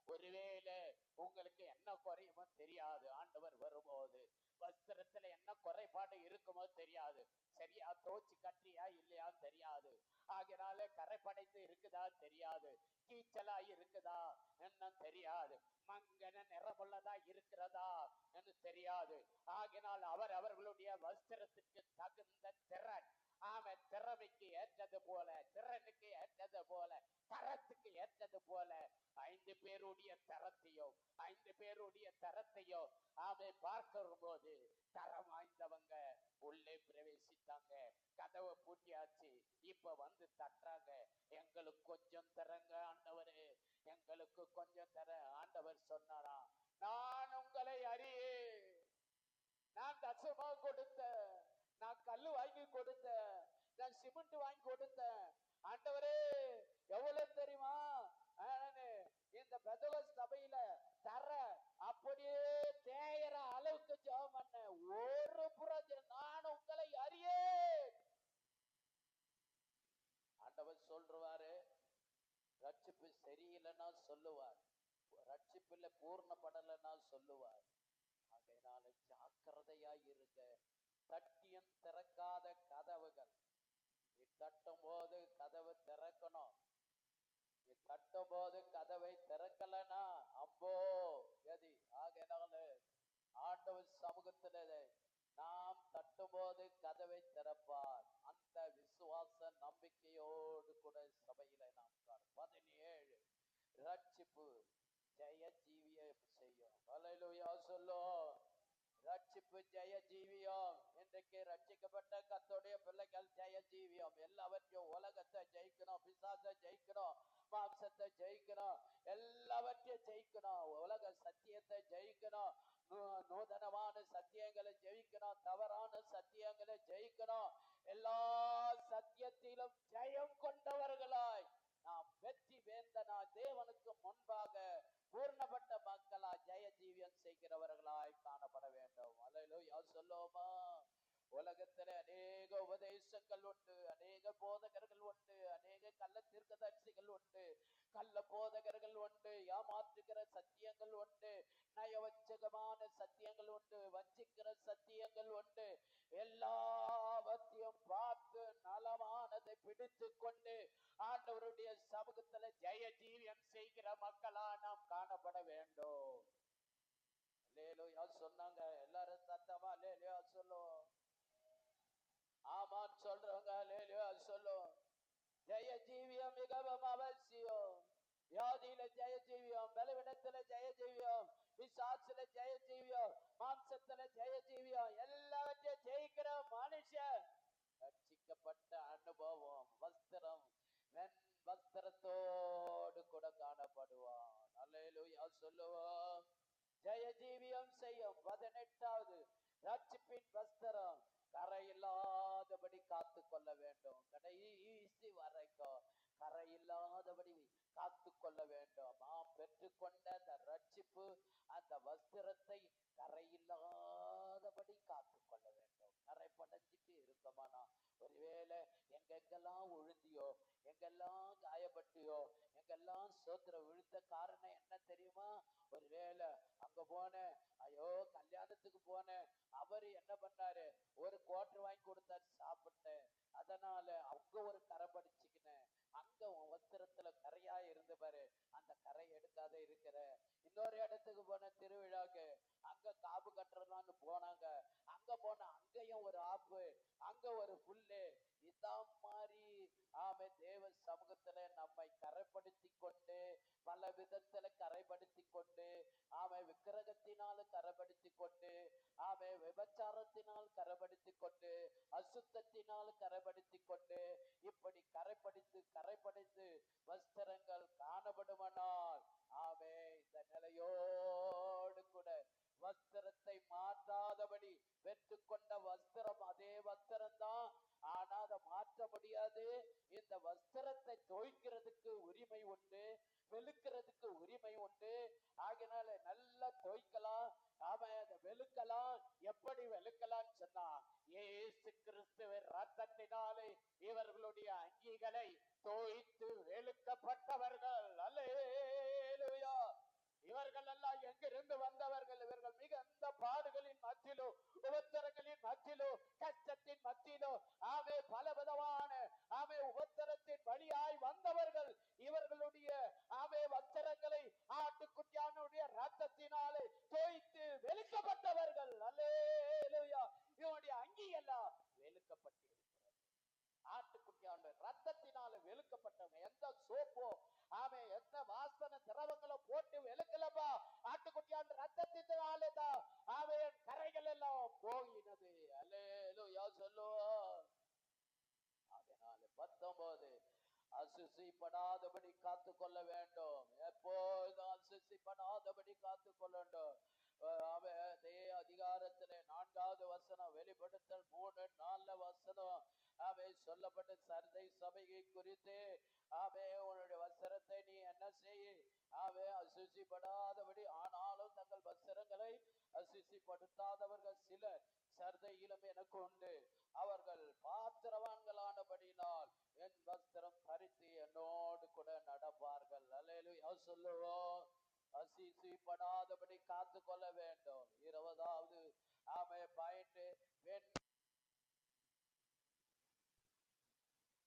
ஒருவேளை உங்களுக்கு என்ன குறையுமோ தெரியாது. ஆண்டவர் வரும்போது வஸ்திரத்துல என்ன குறைபாடு இருக்குமோ தெரியாது. சரியா தோச்சு கட்டியா இல்லையான்னு தெரியாது. ஆகினால கரைப்படைந்து இருக்குதா தெரியாது, கீச்சலா இருக்குதா என்ன தெரியாது, மங்கன நிறமுள்ளதா இருக்கிறதா என்று தெரியாது. ஆகினால் அவர்களுடைய வஸ்திரத்துக்கு தகுந்த திறன், ஆமை திறமைக்கு ஏற்றது போல, திறனுக்கு ஏற்றது போல, தரத்துக்கு ஏற்றது போல 5 பேருடைய தரத்தையோ 5 பேருடைய தரத்தையோ ஆமை பார்க்கும் போது தரம் வாய்ந்தவங்க உள்ளே பிரவேசித்தாங்க. கதவை பூட்டியாச்சு. இப்ப வந்து தட்டுறாங்க. எங்களுக்கு கொஞ்சம் தரங்க ஆண்டவரே, எங்களுக்கு கொஞ்சம் தர. ஆண்டவர் சொன்னாரா, நான் உங்களை அறியேன். நான் தசமா கொடுத்தேன், நான் கல்லு வாங்கி கொடுத்தேன், நான் சிமெண்ட் வாங்கி கொடுத்தேன். ஆண்டவரே எவ்வளவு தெரியுமா நானு இந்த பெதகோஸ் சபையில தர அப்படியே தேயற அளவுக்கு ஜெபம் பண்ணேன். ஒரு புரோஜனம். நான் உங்களை அறியேன். ஆண்டவர் சொல்றாரு, ரட்சிப்பு சரியில்லைன்னா சொல்லுவார், ரட்சிப்புல பூர்ணப்படலைன்னா சொல்லுவார். ஆகையினால ஜாக்கிரதையா இருங்க. தட்டியும் திறக்காத கதவுகள், நீ தட்டும் போது கதவு திறக்கணும். நீ தட்டும் போது கதவை திறக்கலனா அம்போ கதி. ஆகையினால ஆண்டவர் சமூகத்திலே நாம் தட்டும் போது கதவை திறப்பார். அந்த விசுவாச நம்பிக்கையோடு கூட சபையில நாம் 17 ரட்சிப்பு ஜெய ஜீவியம் செய்யும். ஹல்லேலூயா சொல்லும். ரட்சிப்பு ஜெய ஜீவியம். இன்றைக்கு ரட்சிக்கப்பட்ட கர்த்தருடைய பிள்ளைகள் ஜெய ஜீவியம். எல்லாவற்றையும் உலகத்தை ஜெயிக்கணும், பிசாசை ஜெயிக்கணும், மாம்சத்தை ஜெயிக்கணும், எல்லாவற்றையும் ஜெயிக்கணும். உலக சத்தியத்தை ஜெயிக்கணும், நூதனமான சத்தியங்களை ஜெயிக்கணும், தவறான சத்தியங்களை ஜெயிக்கணும். எல்லா சத்தியத்திலும் ஜெயம் கொண்டவர்களாய் நாம் வெற்றி வேந்தனா தேவனுக்கு முன்பாக பூர்ணப்பட்ட மக்களா ஜெய ஜீவியம் செய்கிறவர்களாய் காணப்பட வேண்டும். அல்லேலூயா சொல்லுவோமா? உலகத்துல அநேக உபதேசங்கள் உண்டு, அநேக போதகர்கள் உண்டு, அநேக கள்ள தீர்க்கதரிசிகள் உண்டு, கள்ள போதகர்கள் உண்டு, ஏமாற்றுகிற சத்தியங்கள் உண்டு, நயவஞ்சகமான சத்தியங்கள் உண்டு, வஞ்சிக்கிற சத்தியங்கள் உண்டு. எல்லாவற்றையும் பார்த்து நலமானதை பிடித்து கொண்டு ஆண்டவருடைய சமூகத்துல ஜெய ஜீவியம் செய்கிற மக்களா நாம் காணப்பட வேண்டும். அல்லேலூயா சொன்னாங்க. எல்லாரும் சத்தமா அல்லேலூயா சொல்லுவோம். ஆமான்னு சொல்றவங்க அல்லேலூயா சொல்லுவோம். ஜெய ஜீவியம் மிகவும் அவசியம். வியாதியில ஜெய ஜீவியம், பலவீனத்துல ஜெய ஜீவியம், பிசாசுல ஜெய ஜீவியம், மாம்சத்துல ஜெய ஜீவியம், எல்லாவற்றையும் ஜெயிக்கிற மனுஷன் ரட்சிக்கப்பட்ட அனுபவம் வஸ்திரம் வஸ்திரத்தோடு கூட காணப்படுவான். அல்லேலூயா சொல்லுவோம். ஜெய ஜீவியம் செய்யும். 18வது ரட்சிப்பின் வஸ்திரம் கரையில்லாதபடி காத்து கொள்ள வேண்டும். கடைசி வரைக்கும் கரையில்லாதபடி காத்து கொள்ள வேண்டும். நாம் பெற்றுக்கொண்ட அந்த ரட்சிப்பு, அந்த வஸ்திரத்தை கரையில்லாதபடி காத்து கொள்ள வேண்டும். கரை படைஞ்சிட்டு இருக்கமானா ஒருவேளை எங்கெங்கெல்லாம் விழுந்தியோ, எங்கெல்லாம் காயப்பட்டியோ, எங்கெல்லாம் சோத்திர விழுந்த காரணம் என்ன தெரியுமா? ஒருவேளை அங்க போனேன், ஐயோ கல்யாணத்துக்கு போனேன், அவரு என்ன பண்ணாரு, ஒரு குவார்டர் வாங்கி கொடுத்தாரு, சாப்பிட்டேன், அதனால அங்க ஒரு கரை படிச்சுக்கினேன், அங்க வஸ்திரத்துல கரையா இருந்து பாரு, அந்த கரை எடுக்காத இருக்கிற. இன்னொரு இடத்துக்கு போன திருவிழாக்கு, அங்க காப்பு கட்டுறதான்னு போனாங்க, அங்க போன அங்கேயும் ஒரு ஆப்பு, அங்க ஒரு புல்லு. இதான் மாதிரி ஆமே தேவ சமூகத்துல நம்மை கரைப்படுத்தி கொண்டு, பல விதத்துல கரைப்படுத்தி கொண்டு, ஆமை விக்கிரகத்தினால் கரைப்படுத்தி கொண்டு, ஆமை விபச்சாரத்தினால் கரைப்படுத்தி கொண்டு, அசுத்தத்தினால் கரைப்படுத்தி கொண்டு, இப்படி கரைப்படுத்து வஸ்திரங்கள் காணப்படுமானால், ஆமே இந்த நிலையோடு கூட வஸ்திரத்தை மாற்றாதபடி பெற்றுக்கொண்ட வஸ்திரம் அதே வஸ்திரம் தான். ஆனா அதை மாற்ற முடியாது. இந்த வஸ்திரத்தை தோய்க்கிறதுக்கு உரிமை உண்டு, வெளுக்கிறதுக்கு உரிமை உண்டு. ஆகினால நல்லா தோய்க்கலாம், ஆமா அதை வெளுக்கலாம். எப்படி வெளுக்கலாம் சொன்னா, இயேசு கிறிஸ்துவின் ரத்தத்தினாலே இவர்களுடைய அங்கிகளை தோய்த்து வெளுக்கப்பட்டவர்கள். அல்லேலூயா. இவர்கள் எல்லாம் எங்கிருந்து வந்தவர்கள்? இவர்கள் மிகுந்த பாடுகளின் மத்தியிலோ, உபத்திரங்களின் மத்தியிலோ, கஷ்டத்தின் மத்தியிலோ, ஆமே பலவிதமான ஆமே உபத்திரத்தின் வழியாய் வந்தவர்கள். இவர்களுடைய ஆமே வஸ்திரங்களை ஆட்டுக்குட்டியானுடைய ரத்தத்தினாலே தோய்த்து வெளுக்கப்பட்டவர்கள். அல்லேலூயா. இவனுடைய அங்கி எல்லாம் வெளுக்கப்பட்டிருக்கிறது. ஆட்டுக்குட்டியானுடைய ரத்தத்தினால வெளுக்கப்பட்டவங்க. எந்த சோப்போ ஆமே எந்த வாசன திரவங்களை போட்டு வெளுக்கலப்பா, ஆட்டுக்குட்டியான ரத்தத்தினாலே தான் ஆமே கரைகள் எல்லாம் போகினது. அல்லேலூயா சொல்லுவோம். அதனால 19 அசுசிப்படாதபடி காத்து கொள்ள வேண்டும். எப்போதும் அசுசிப்படாத படாதபடி காத்து கொள்ளணும். அதே அதிகாரத்திலே 4வது வசனம், வெளிப்படுத்தல் 3:4 வசனம் சொல்லப்பட்ட சர்தை சபையை குறித்து உன்னுடைய வஸ்திரத்தை நீ என்ன செய், அசுசிப்படாதபடி, ஆனாலும் தங்கள் வஸ்திரங்களை அசுசிப்படுத்தாதவர்கள் சிலர் சர்தையிலும் எனக்கு உண்டு, அவர்கள் பாத்திரவான்களானபடினால் என் வஸ்திரம் தரித்து என்னோடு கூட நடப்பார்கள். அல்லேலூயா சொல்லுவோம். அசுசிப்படாதபடி காத்து கொள்ள வேண்டும். 20வது பாயிண்ட்,